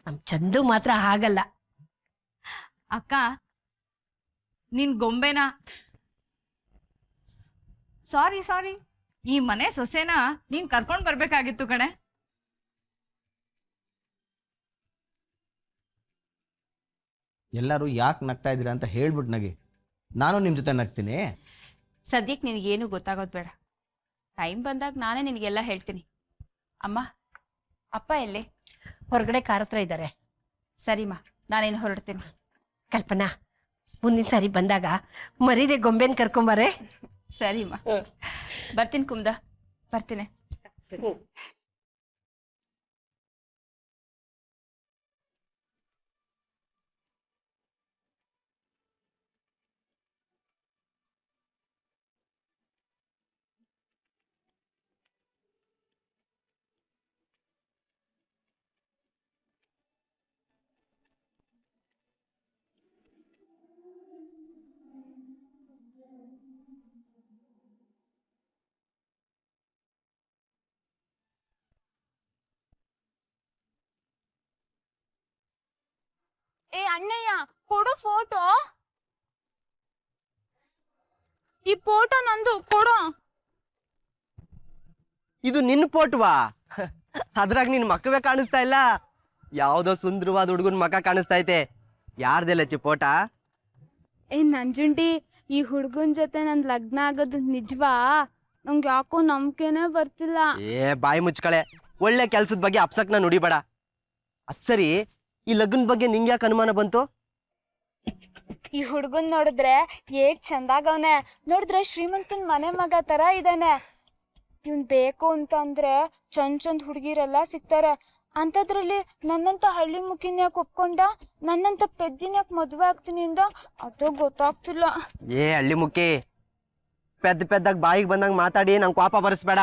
Speaker 13: ನಮ್ಮ ಚಂದು ಮಾತ್ರ ಹಾಗಲ್ಲ.
Speaker 1: ಅಕ್ಕ, ನಿನ್ ಗೊಂಬೆನ ಸಾರಿ ಈ ಮನೆ ಸೊಸೆನ ನೀನ್ ಕರ್ಕೊಂಡ್ ಬರ್ಬೇಕಾಗಿತ್ತು ಕಣೆ.
Speaker 5: ಎಲ್ಲರೂ ಯಾಕೆ ನಗ್ತಾ ಇದ್ದೀರಾ ಅಂತ ಹೇಳ್ಬಿಟ್ಟು ನಗಿ, ನಾನು ನಿಮ್ಮ ಜೊತೆ ನಗ್ತೀನಿ.
Speaker 11: ಸದ್ಯಕ್ಕೆ ನಿನಗೇನು ಗೊತ್ತಾಗೋದು ಬೇಡ. ಟೈಮ್ ಬಂದಾಗ ನಾನೇ ನಿನಗೆಲ್ಲ ಹೇಳ್ತೀನಿ. ಅಮ್ಮ, ಅಪ್ಪ ಎಲ್ಲೇ?
Speaker 13: ಹೊರಗಡೆ ಕಾರ್ ಹತ್ರ ಇದ್ದಾರೆ.
Speaker 11: ಸರಿಮ್ಮ, ನಾನೇನು ಹೊರಡ್ತೀನಿ.
Speaker 13: ಕಲ್ಪನಾ, ಮುಂದಿನ ಸಾರಿ ಬಂದಾಗ ಮರೀದೆ ಗೊಂಬೆನ ಕರ್ಕೊಂಬಾರೆ.
Speaker 11: ಸರಿಮ್ಮ, ಬರ್ತೀನಿ ಕುಮ್ದ, ಬರ್ತೀನಿ.
Speaker 15: ಏ ಅಣ್ಣಯ್ಯ, ಕೊಡು ಫೋಟೋ. ಈ ಫೋಟೋ ನಂದು, ಕೊಡು.
Speaker 16: ಇದು ನಿನ್ನ ಫೋಟೋವಾ? ಅದ್ರಾಗ ನಿನ್ ಮಕ್ಕವೇ ಕಾಣಿಸ್ತಾ ಇಲ್ಲ, ಯಾವ್ದೋ ಸುಂದರವಾದ ಹುಡುಗನ ಮಕ್ಕ ಕಾಣಿಸ್ತಾ ಐತೆ. ಯಾರ್ದೆಲ್ಲ ಚಿಪ್ಪೋಟ?
Speaker 15: ಏ ನಂಜುಂಡಿ, ಈ ಹುಡುಗನ ಜೊತೆ ನನ್ ಲಗ್ನ ಆಗೋದು ನಿಜವಾ? ನಂಗೆ ಯಾಕೋ ನಂಬಿಕೆನೇ ಬರ್ತಿಲ್ಲ.
Speaker 16: ಏ ಬಾಯಿ ಮುಚ್ಕಳೆ, ಒಳ್ಳೆ ಕೆಲ್ಸದ ಬಗ್ಗೆ ಅಪ್ಸಕ್ನ ನುಡಿಬೇಡ. ಅದ್ ಸರಿ, ಈ ಲಗ್ನ ಬಗ್ಗೆ ನಿಂಗೆ ಯಾಕೆ ಅನುಮಾನ ಬಂತು?
Speaker 15: ಈ ಹುಡುಗನ್ ನೋಡಿದ್ರೆ ಏಟ್ ಚಂದಾಗವ್ನೆ, ನೋಡಿದ್ರೆ ಶ್ರೀಮಂತನ್ ಮನೆ ಮಗ ತರ ಇದ್ದಾನೆ. ಇವ್ನ್ ಬೇಕು ಅಂತ ಅಂದ್ರೆ ಚಂದ್ ಹುಡುಗಿರೆಲ್ಲ ಸಿಗ್ತಾರೆ. ಅಂಥದ್ರಲ್ಲಿ ನನ್ನಂತ ಹಳ್ಳಿ ಮುಖಿನ್ಯಾಕ್ ಒಪ್ಕೊಂಡ, ನನ್ನಂತ ಪೆದ್ದಿನ್ಯಾಕ್ ಮದ್ವೆ ಆಗ್ತೀನಿ ಅಂದ, ಅದು ಗೊತ್ತಾಗ್ತಿಲ್ಲ.
Speaker 16: ಏ ಹಳ್ಳಿ ಮುಕ್ಕಿ, ಪೆದ್ದಾಗ ಬಾಯಿಗೆ ಬಂದಂಗ ಮಾತಾಡಿ ನಂಗೆ ಪಾಪ ಬರೆಸ್ಬೇಡ.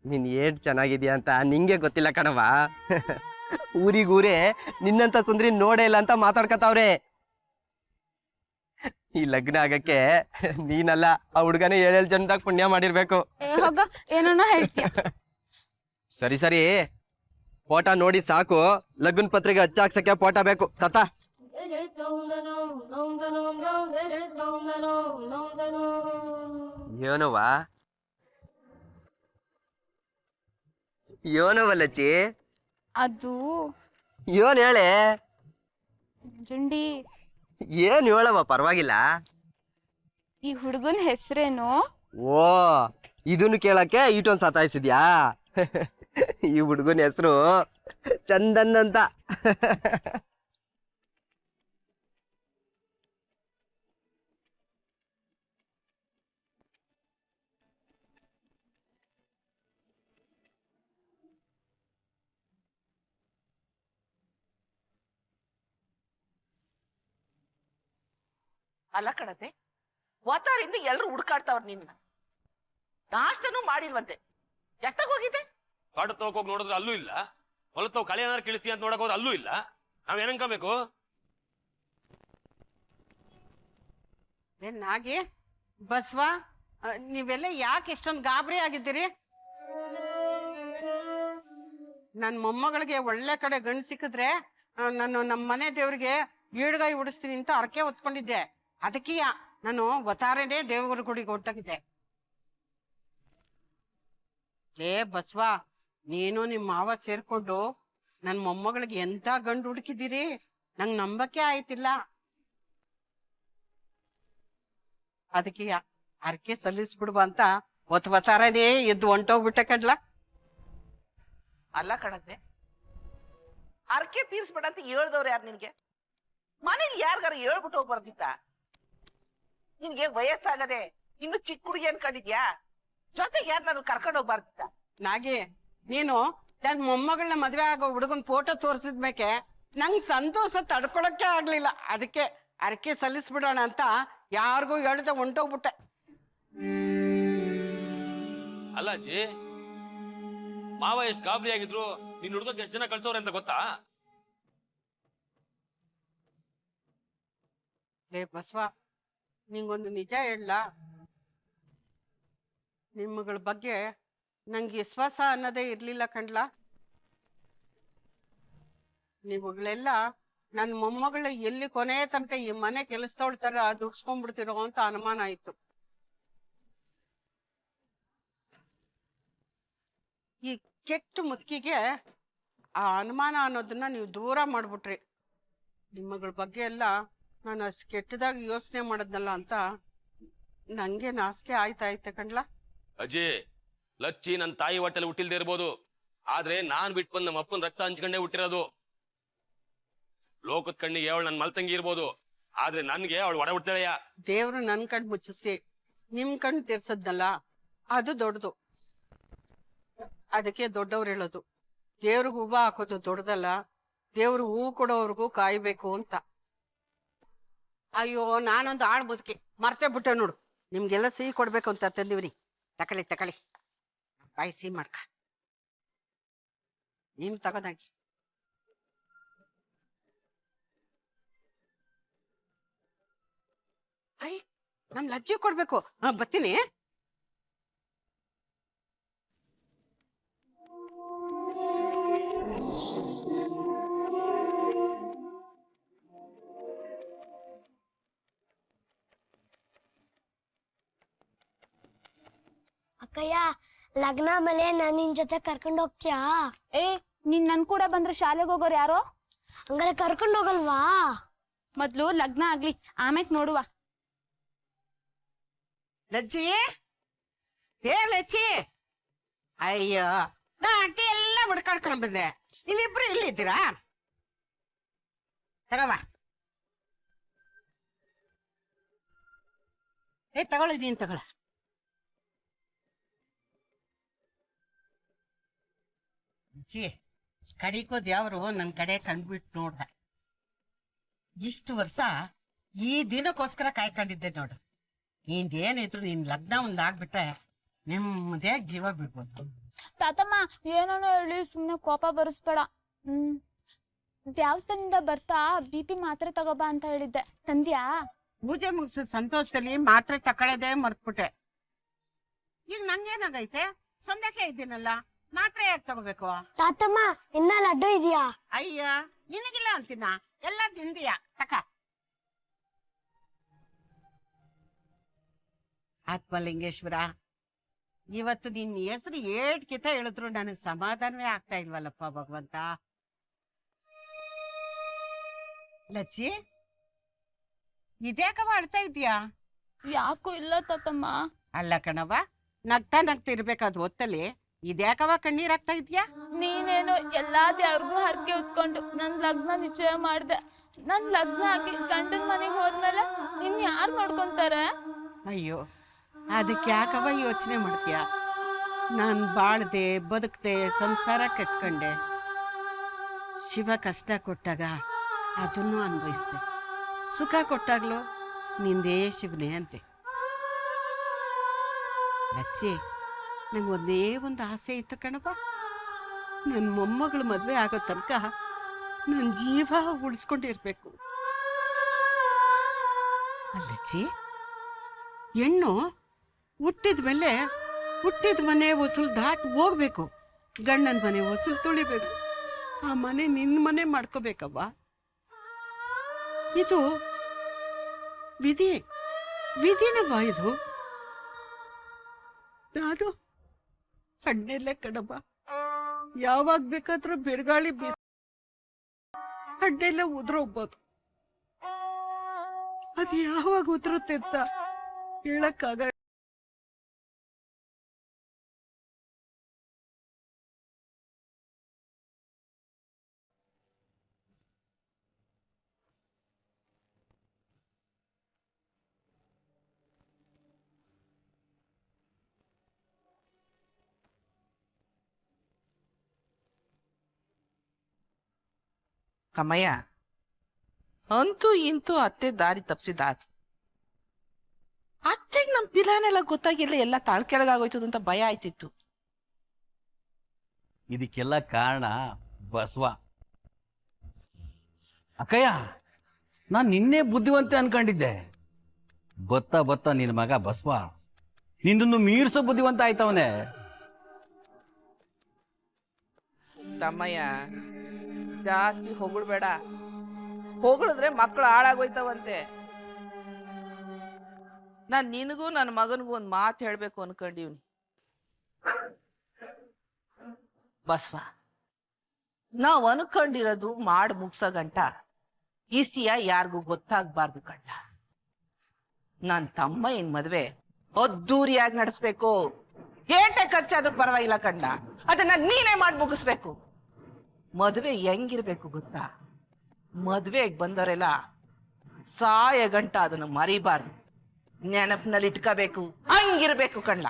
Speaker 16: ನೀನ್ ಏಟ್ ಚೆನ್ನಾಗಿದ್ಯಾ ಅಂತ ನಿಂಗೆ ಗೊತ್ತಿಲ್ಲ ಕಣವ. ಊರಿಗೂರೇ ನಿನ್ನಂತ ಸುಂದ್ರಿ ನೋಡೇ ಇಲ್ಲ ಅಂತ ಮಾತಾಡ್ಕತಾವ್ರೆ. ಈ ಲಗ್ನ ಆಗಕ್ಕೆ ನೀನಲ್ಲ, ಆ ಹುಡ್ಗನೇ 7 ಜನದಾಗ ಪುಣ್ಯ ಮಾಡಿರ್ಬೇಕು.
Speaker 15: ಹೋಗ, ಏನೋ ಹೇಳ್ತೀಯ.
Speaker 16: ಸರಿ ಸರಿ, ಫೋಟೋ ನೋಡಿ ಸಾಕು. ಲಗ್ನ ಪತ್ರಿಕೆ ಹಚ್ಚಾಕ್ಸಕ್ಕೆ ಫೋಟೋ ಬೇಕು ತಾತ. ಏನವಾ ಲಚ್ಚಿ?
Speaker 15: ಅದು
Speaker 16: ಏನ್ ಹೇಳೆ?
Speaker 15: ಜುಂಡಿ,
Speaker 16: ಏನ್ ಹೇಳವ, ಪರವಾಗಿಲ್ಲ.
Speaker 15: ಈ ಹುಡುಗನ್ ಹೆಸರೇನು?
Speaker 16: ಓ, ಇದನ್ನು ಕೇಳಕ್ಕೆ ಇಟೊಂದ್ ಸತಾಯಿಸಿದ್ಯಾ? ಈ ಹುಡುಗನ ಹೆಸರು ಚಂದನ್ ಅಂತ.
Speaker 9: ಅಲ್ಲ ಕಣತೆ, ವತಾರಿಂದ ಎಲ್ರು ಹುಡುಕಾಡ್ತಾವ್ರ ನಿನ್ನ. ನಾಷ್ಟನೂ ಮಾಡಿಲ್ವಂತೆ. ಎತ್ತಾಗ ಹೋಗಿದ್ದೆ?
Speaker 2: ತೋಟ ತಗೋಕ್ ನೋಡಿದ್ರೆ ಅಲ್ಲೂ ಇಲ್ಲ, ಹೊಲತ್ತವ್ ಕಳೆ ಏನಾರು ಕಿಳಿಸ್ತೀಯ ಅಂತ ನೋಡಕ್ ಹೋದ್ರೆ ಅಲ್ಲೂ ಇಲ್ಲ. ನಾವ್ ಏನನ್ಕೋಬೇಕು?
Speaker 4: ನಾಗಿ ಬಸ್ವಾ, ನೀವೆಲ್ಲ ಯಾಕೆ ಇಷ್ಟೊಂದು ಗಾಬರಿ ಆಗಿದ್ದೀರಿ? ನನ್ನ ಮೊಮ್ಮಗಳಿಗೆ ಒಳ್ಳೆ ಕಡೆ ಗಂಡು ಸಿಕ್ಕಿದ್ರೆ ನಾನು ನಮ್ಮ ಮನೆ ದೇವ್ರಿಗೆ ಈಡ್ಗಾಯಿ ಉಡಿಸ್ತೀನಿ ಅಂತ ಅರಕೆ ಹೊತ್ಕೊಂಡಿದ್ದೆ. ಅದಕ್ಕೆ ನಾನು ವತಾರೇನೆ ದೇವರ ಗುಡಿಗೆ ಹೊರಟಾಗಿದ್ದೆ. ಲೇ ಬಸ್ವಾ, ನೀನು ನಿಮ್ಮ ಮಾವ ಸೇರ್ಕೊಂಡು ನನ್ನ ಮೊಮ್ಮಗಳಿಗೆ ಎಂತ ಗಂಡು ಹುಡುಕಿದ್ದೀರಿ, ನಂಗೆ ನಂಬಕ್ಕೆ ಆಯ್ತಿಲ್ಲ. ಅದಕ್ಕೆ ಅರಕೆ ಸಲ್ಲಿಸ್ಬಿಡುವ ಅಂತ ವತಾರನೇ ಎದ್ದು ಹೊಂಟೋಗ್ಬಿಟ್ಟೆ ಕಡ್ಲ.
Speaker 9: ಅಲ್ಲ ಕಣತೆ, ಅರ್ಕೆ ತೀರ್ಸ್ಬೇಡ ಅಂತ ಹೇಳ್ದವ್ರು ಯಾರು ನಿನ್ಗೆ? ಮನೇಲಿ ಯಾರಿಗಾರ ಹೇಳ್ಬಿಟ್ಟು ಹೋಗ್ಬಾರ್ದಿತ್ತ? ನಿನ್ಗೆ ವಯಸ್ಸಾಗದೆ ಇನ್ನು ಚಿಕ್ಕ ಹುಡುಗಿ ಅನ್ಕೊಂಡಿದ್ಯಾ? ಜೊತೆಗೆ ಯಾರು ನಾನು ಕರ್ಕೊಂಡು ಹೋಗ್ಬಾರ್ದಿತ್ತ?
Speaker 4: ನಾಗಿ, ನೀನು ನನ್ನ ಮೊಮ್ಮಗಳನ್ನ ಮದ್ವೆ ಆಗೋ ಹುಡುಗನ್ ಫೋಟೋ ತೋರಿಸಿದ್ಮೇಕೆ ನಂಗೆ ಸಂತೋಷ ತಡ್ಕೊಳಕ್ಕೆ ಆಗ್ಲಿಲ್ಲ. ಅದಕ್ಕೆ ಅರಕೆ ಸಲ್ಲಿಸ್ಬಿಡೋಣ ಅಂತ ಯಾರಿಗೂ ಹೇಳ್ದೆ ಹೊಂಟೋಗ್ಬಿಟ್ಟೆ.
Speaker 2: ಅಲ್ಲ ಅಜ್ಜಿ, ಮಾವ ಎಷ್ಟು ಗಾಬರಿ ಆಗಿದ್ರು ನಿನ್ ಹುಡುಗಕ್ಕೆ ಎಷ್ಟು ಜನ ಕಳ್ಸೋರೆ ಅಂತ ಗೊತ್ತಾ?
Speaker 4: ಲೇ ಬಸವ, ನಿಂಗೊಂದು ನಿಜ ಹೇಳ, ನಿಮ್ಮಗಳ ಬಗ್ಗೆ ನಂಗೆ ವಿಶ್ವಾಸ ಅನ್ನೋದೇ ಇರ್ಲಿಲ್ಲ ಕಣ್ಲ. ನೀವುಗಳೆಲ್ಲ ನನ್ನ ಮೊಮ್ಮಗಳ ಎಲ್ಲಿ ಕೊನೆ ತನಕ ಈ ಮನೆ ಕೆಲಸದವಳ ತರ ದುಡ್ಸ್ಕೊಂಡ್ಬಿಡ್ತಿರೋ ಅಂತ ಅನುಮಾನ ಆಯ್ತು. ಈ ಕೆಟ್ಟ ಮುದುಕಿಗೆ ಆ ಅನುಮಾನ ಅನ್ನೋದನ್ನ ನೀವು ದೂರ ಮಾಡ್ಬಿಟ್ರಿ. ನಿಮ್ಮಗಳ ಬಗ್ಗೆ ಎಲ್ಲ ನಾನು ಅಷ್ಟು ಕೆಟ್ಟದಾಗಿ ಯೋಚನೆ ಮಾಡದ್ನಲ್ಲ ಅಂತ ನಂಗೆ ನಾಚಿಕೆ ಆಯ್ತಾಯ್ತೆ ಕಣ್ಲ.
Speaker 2: ಅಜ್ಜಿ, ಲಚ್ಚಿ ನನ್ನ ತಾಯಿ ಹೊಟ್ಟೆಲಿ ಹುಟ್ಟಿಲ್ದೇ ಇರ್ಬೋದು, ಆದ್ರೆ ನಾನ್ ಬಿಟ್ಟು ಬಂದು ನಮ್ಮ ಅಪ್ಪನ ರಕ್ತ ಹಂಚ್ಕೊಂಡೇ ಹುಟ್ಟಿರೋದು. ಲೋಕದ ಕಣ್ಣಿಗೆ ಅವಳು ನನ್ನ ಮಲ್ತಂಗಿ ಇರ್ಬೋದು, ಆದ್ರೆ ನನ್ಗೆ ಅವಳು ಒಡ ಹುಟ್ಟಳೆಯ.
Speaker 4: ದೇವ್ರು ನನ್ ಕಣ್ ಮುಚ್ಚಿಸಿ ನಿಮ್ ಕಣ್ ತೀರ್ಸದ್ನಲ್ಲ, ಅದು ದೊಡ್ಡದು. ಅದಕ್ಕೆ ದೊಡ್ಡವ್ರು ಹೇಳೋದು, ದೇವ್ರಿಗೆ ಹೂವ ಹಾಕೋದು ದೊಡ್ಡದಲ್ಲ, ದೇವ್ರು ಹೂ ಕೊಡೋವ್ರಿಗೂ ಕಾಯ್ಬೇಕು ಅಂತ. ಅಯ್ಯೋ, ನಾನೊಂದು ಆಳ್ ಮುದುಕಿ ಮರ್ತೇ ಬಿಟ್ಟೆ ನೋಡು. ನಿಮ್ಗೆಲ್ಲ ಸಿಹಿ ಕೊಡ್ಬೇಕು ಅಂತ ತಂದಿವ್ರಿ. ತಕಳಿ ಬಾಯಿ ಸಿಹಿ ಮಾಡ್ಕ. ನೀನು ತಗೋದಾಗಿ. ಅಯ್ಯ, ನಮ್ ಲಜ್ಜೆ ಕೊಡ್ಬೇಕು. ಬರ್ತೀನಿ.
Speaker 14: ಅಕ್ಕಯ್ಯ, ಲಗ್ನ ಮೇಲೆ ನಾನು ನಿನ್ ಜೊತೆ ಕರ್ಕೊಂಡು ಹೋಗ್ತೀಯಾ?
Speaker 15: ಏ, ನೀನ್ ನನ್ ಕೂಡ ಬಂದ್ರೆ ಶಾಲೆಗೆ ಹೋಗೋರು ಯಾರೋ?
Speaker 14: ಹಂಗಾರೆ ಕರ್ಕೊಂಡು ಹೋಗಲ್ವಾ?
Speaker 15: ಮೊದ್ಲು ಲಗ್ನ ಆಗ್ಲಿ ಆಮೇಲೆ ನೋಡುವ.
Speaker 4: ಲಜ್ಜಿ ಲಜ್ಜಿ, ಅಯ್ಯೋ ನಾ ಆಂಟಿ ಎಲ್ಲ ಹುಡ್ಕಾಡ್ಕೊಂಡ್ ಬಂದೆ. ನೀವಿಬ್ರು ಇಲ್ಲಿದ್ದೀರಾ? ತಗವ, ತಗೊಳ್ಳಿ, ನೀನ್ ತಗೊಳ. ಅಜ್ಜಿ, ಕಡಿಕೋ ದೇವ್ರು ನನ್ನ ಕಡೆ ಕಂಡ್ಬಿಟ್ಟು ನೋಡ್ದ. ಇಷ್ಟು ವರ್ಷ ಈ ದಿನಕ್ಕೋಸ್ಕರ ಕಾಯ್ಕೊಂಡಿದ್ದೆ ನೋಡು. ನಿಂದೇನಿದ್ರು ನಿನ್ ಲಗ್ನ ಒಂದಾಗ್ಬಿಟ್ರೆ ನೆಮ್ಮದಿಯಾಗಿ ಜೀವ ಬಿಡ್ಬೋದು.
Speaker 15: ತಾತಮ್ಮ ಏನೋ ಹೇಳಿ ಸುಮ್ನೆ ಕೋಪ ಬರಿಸ್ಬೇಡ. ದೇವಸ್ಥಾನದಿಂದ ಬರ್ತಾ BP ಮಾತ್ರೆ ತಗೋಬಾ ಅಂತ ಹೇಳಿದ್ದೆ, ತಂದ್ಯಾ?
Speaker 4: ಪೂಜೆ ಮುಗಿಸಿದ ಸಂತೋಷದಲ್ಲಿ ಮಾತ್ರೆ ತಕೊಳ್ಳೋದೇ ಮರ್ತ್ಬಿಟ್ಟೆ. ಈಗ ನಂಗೇನಾಗೈತೆ? ಸಂಧ್ಯಾಕೆ ಇದ್ದೀನಲ್ಲ, ಮಾತ್ರೆ ಯಾಕೆ ತಗೋಬೇಕು?
Speaker 14: ತಾತಮ್ಮ ಇನ್ನ ಲಡ್ಡು ಇದೆಯಾ?
Speaker 4: ಅಯ್ಯ, ನಿನಗಿಲ್ಲ ಅಂತೀನ, ಎಲ್ಲ ತಿಂದಿಯಾ, ತಕ. ಆತ್ಮಲಿಂಗೇಶ್ವರ, ಇವತ್ತು ನಿನ್ನ ಹೆಸರು ಏಟ್ ಕಿತ ಹೇಳಿದ್ರು ನನಗೆ ಸಮಾಧಾನವೇ ಆಗ್ತಾ ಇಲ್ವಲ್ಲಪ್ಪ ಭಗವಂತ. ಲಚ್ಚಿ, ಇದ್ಯಾಕವ ಅಳ್ತಾ ಇದ್ಯಾ?
Speaker 15: ಯಾಕೂ ಇಲ್ಲ ತಾತಮ್ಮ.
Speaker 4: ಅಲ್ಲ ಕಣವ, ನಗ್ತಾ ಇರ್ಬೇಕಾದ್ ಹೊತ್ತಲ್ಲಿ ಇದ್ಯಾಕವ ಕಣ್ಣೀರಾಗ್ತಾ ಇದ್ಯಾ?
Speaker 15: ನೀನೇನೋ ಎಲ್ಲಾ ದೇವ್ರಿಗೂ ಹರಕೆ ಹೊತ್ಕೊಂಡು ನನ್ ಲಗ್ನ ನಿಶ್ಚಯ ಮಾಡ್ದೆ. ನನ್ ಲಗ್ನ ಆಗಿ ಗಂಡನ ಮನೆಗೆ ಹೋದ್ಮೇಲೆ ನಿನ್ ಯಾರು ನೋಡ್ಕೊಂತಾರೆ?
Speaker 4: ಅಯ್ಯೋ, ಅದಕ್ಕೆ ಯಾಕವ ಯೋಚನೆ ಮಾಡ್ತೀಯ? ನಾನು ಬಾಳ್ದೆ, ಬದುಕ್ದೆ, ಸಂಸಾರ ಕಟ್ಕೊಂಡೆ. ಶಿವ ಕಷ್ಟ ಕೊಟ್ಟಾಗ ಅದನ್ನು ಅನ್ಭವಿಸ್ದೆ, ಸುಖ ಕೊಟ್ಟಾಗ್ಲೂ ನಿಂದೇ ಶಿವನೇ ಅಂತೆ. ಲಚ್ಚಿ, ನಂಗೆ ಒಂದೇ ಒಂದು ಆಸೆ ಇತ್ತು ಕಣಪ್ಪ. ನನ್ನ ಮೊಮ್ಮಗಳ ಮದುವೆ ಆಗೋ ತನಕ ನನ್ನ ಜೀವ ಉಳಿಸ್ಕೊಂಡಿರ್ಬೇಕು. ಅಲ್ಲಚ್ಚಿ, ಹೆಣ್ಣು ಹುಟ್ಟಿದ ಮೇಲೆ ಹುಟ್ಟಿದ ಮನೆ ಹೊಸಲು ದಾಟ್ ಹೋಗ್ಬೇಕು, ಗಂಡನ ಮನೆ ಹೊಸಲು ತುಳಿಬೇಕು. ಆ ಮನೆ ನಿನ್ನ ಮನೆ ಮಾಡ್ಕೋಬೇಕವ್ವ. ಇದು ವಿಧಿನವ್ವ ಇದು. ನಾನು ಹಣ್ಣೆಲ್ಲ ಕಣವ್ವ, ಯಾವಾಗ ಬೇಕಾದ್ರೂ ಬಿರುಗಾಳಿ ಬೀಸ್ ಹಣ್ಣೆಲ್ಲ ಉದುರೋಗ್ಬೋದು. ಅದು ಯಾವಾಗ ಉದುರುತ್ತೆ ಅಂತ ಹೇಳಕ್ಕಾಗ.
Speaker 9: ತಮ್ಮಯ್ಯ, ಅಂತೂ ಇಂತೂ ಅತ್ತೆ ದಾರಿ ತಪ್ಸಿದಾತು. ಅತ್ತೆಗೆ ನಮ್ ಪಿಲಾನೆಲ್ಲ ಗೊತ್ತಾಗಿಲ್ಲ, ಎಲ್ಲ ತಾಳ್ಕೆಳಗಾಗೋಯ್ತದ ಅಂತ ಭಯ ಆಯ್ತಿತ್ತು.
Speaker 3: ಇದಕ್ಕೆಲ್ಲ ಕಾರಣ ಬಸವ. ಅಕ್ಕಯ್ಯ, ನಾನು ನಿನ್ನೆ ಬುದ್ಧಿವಂತೆ ಅನ್ಕೊಂಡಿದ್ದೆ. ಬತ್ತ ಬತ್ತ ನಿನ್ನ ಮಗ ಬಸವ ನಿಂದನ್ನು ಮೀರ್ಸೋ ಬುದ್ಧಿವಂತ ಆಯ್ತವನೆ.
Speaker 9: ತಮ್ಮಯ್ಯ, ಜಾಸ್ತಿ ಹೊಗಳ್ಬೇಡ. ಹೊಗಳಿದ್ರೆ ಮಕ್ಕಳು ಹಾಳಾಗೋಯ್ತವಂತೆ. ನಾನ್ ನಿನಗೂ ನನ್ನ ಮಗನಿಗೂ ಒಂದ್ ಮಾತು ಹೇಳ್ಬೇಕು ಅನ್ಕೊಂಡಿವ್ನಿ. ಬಸವ, ನಾವ್ ಅನ್ಕೊಂಡಿರೋದು ಮಾಡಿ ಮುಗ್ಸೋ ಗಂಟ ಈಸಿಯ ಯಾರಿಗೂ ಗೊತ್ತಾಗ್ಬಾರ್ದು ಕಂಡ. ನನ್ ತಮ್ಮಯ್ಯನ ಮದ್ವೆ ಅದ್ದೂರಿಯಾಗಿ ನಡೆಸ್ಬೇಕು. ಏಟೆ ಖರ್ಚಾದ್ರೂ ಪರವಾಗಿಲ್ಲ ಕಂಡ, ಅದನ್ನ ನೀನೇ ಮಾಡಿ ಮುಗಿಸ್ಬೇಕು. ಮದ್ವೆ ಹೆಂಗಿರ್ಬೇಕು ಗೊತ್ತಾ? ಮದ್ವೆಗೆ ಬಂದವರೆಲ್ಲ ಸಾಯ ಗಂಟ ಅದನ್ನು ಮರಿಬಾರ್ದು, ನೆನಪಿನಲ್ಲಿ ಇಟ್ಕೋಬೇಕು. ಹಂಗಿರ್ಬೇಕು ಕಣ್ಣ.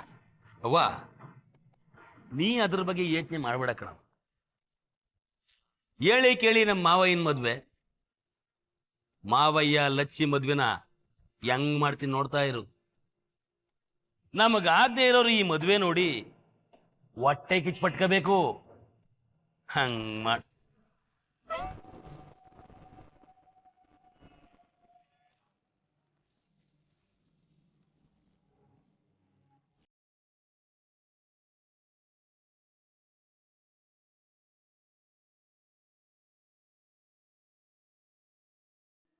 Speaker 2: ಅವ್ವ, ನೀ ಅದ್ರ ಬಗ್ಗೆ ಯೋಚನೆ ಮಾಡ್ಬೇಡ ಕಣ. ಹೇಳಿ ಕೇಳಿ ನಮ್ಮ ಮಾವಯ್ಯನ ಮದ್ವೆ, ಮಾವಯ್ಯ ಲಚ್ಚಿ ಮದ್ವೆನ ಹೆಂಗ್ ಮಾಡ್ತೀನಿ ನೋಡ್ತಾ ಇರು. ನಮಗಾಗದೆ ಇರೋರು ಈ ಮದ್ವೆ ನೋಡಿ ಹೊಟ್ಟೆ ಕಿಚ್ಚು ಪಟ್ಕೋಬೇಕು. ಹಂಗ್ ಮಾಡ್.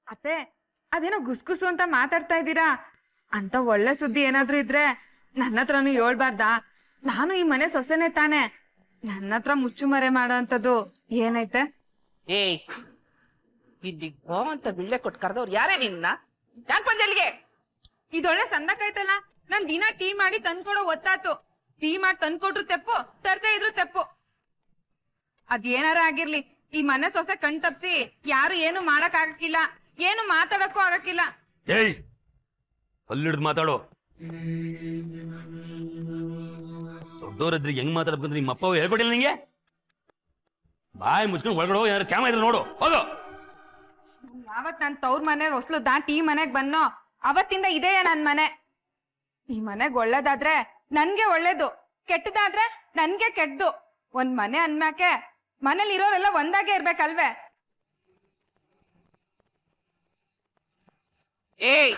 Speaker 1: ಅತ್ತೆ, ಅದೇನೋ ಗುಸ್ಗುಸು ಅಂತ ಮಾತಾಡ್ತಾ ಇದ್ದೀರಾ. ಅಂತ ಒಳ್ಳೆ ಸುದ್ದಿ ಏನಾದ್ರೂ ಇದ್ರೆ ನನ್ನ ಹತ್ರನೂ ಹೇಳ್ಬಾರ್ದಾ? ನಾನು ಈ ಮನೆ ಸೊಸೆನೆ ತಾನೆ. ನನ್ನ ಹತ್ರ ಮುಚ್ಚು ಮರೆ ಮಾಡೋ ಅಂತದ್ದು ಏನೈತೆ?
Speaker 9: ಏಯ್, ಇಲ್ಲಿ ಗೋ ಅಂತ ಬಿಳ್ಳೆ ಕೊಟ್ಟು ಕರೆದವ್ರು ಯಾರೇ ನಿನ್ನ ಯಾಕೆ ಬಂದೆ ಅಲ್ಲಿಗೆ?
Speaker 15: ಇದೊಳ್ಳೆ ಸಂದಕಾಯ್ತಲ್ಲ, ನಾನ್ ದಿನ ಟೀ ಮಾಡಿ ತಂದ್ಕೊಡೋ ಒತ್ತಾತು. ಟೀ ಮಾಡಿ ತಂದ್ಕೊಟ್ರು ತೆಪ್ಪು, ತರ್ದೇ ಇದ್ರು ತೆಪ್ಪು. ಅದೇನಾರ ಆಗಿರ್ಲಿ, ಈ ಮನೆ ಸೊಸೆ ಕಣ್ ತಪ್ಸಿ ಯಾರು ಏನು ಮಾಡಕ್ ಆಗಕ್ಕಿಲ್ಲ, ಏನು ಮಾತಾಡಕ್ಕೂ ಆಗಕ್ಕಿಲ್ಲ.
Speaker 2: ಏಯ್ ಅಲ್ಲಿಡ್ದು ಮಾತಾಡೋ. ದೊಡ್ಡೋರದ್ರಿಗೆ ಹೆಂಗ್ ಮಾತಾಡ್ಬೇಕಂದ್ರೆ ನಿಮ್ಮ ಅಪ್ಪ ಹೇಳ್ಕೊಟ್ಟಿಲ್ಲ ನಿಂಗೆ? ಬಾಯಿ ಮುಚ್ಕೊಂಡು ಒಳಗಡೆ ಹೋಗಿ ಯಾರು ಕ್ಯಾಮ ಇದ್ರೆ ನೋಡು, ಹೋಗೋ.
Speaker 15: ಯಾವತ್ ನಾನ್ ತವ್ರ ಮನೆ ಹೊಸ್ಲು ದಾಟ್ ಈ ಮನೆಗ್ ಬನ್ನೋ ಅವತ್ತಿಂದ ಇದೇ ನನ್ ಮನೆ. ಈ ಮನೆಗ್ ಒಳ್ಳೇದಾದ್ರೆ ನನ್ಗೆ ಒಳ್ಳೇದು, ಕೆಟ್ಟದಾದ್ರೆ ನನ್ಗೆ ಕೆಟ್ಟದು. ಒಂದ್ ಮನೆ ಅನ್ಮ್ಯಾಕೆ ಮನೇಲಿ ಇರೋರೆಲ್ಲ ಒಂದಾಗೆ ಇರ್ಬೇಕಲ್ವೇ?
Speaker 9: ಏಯ್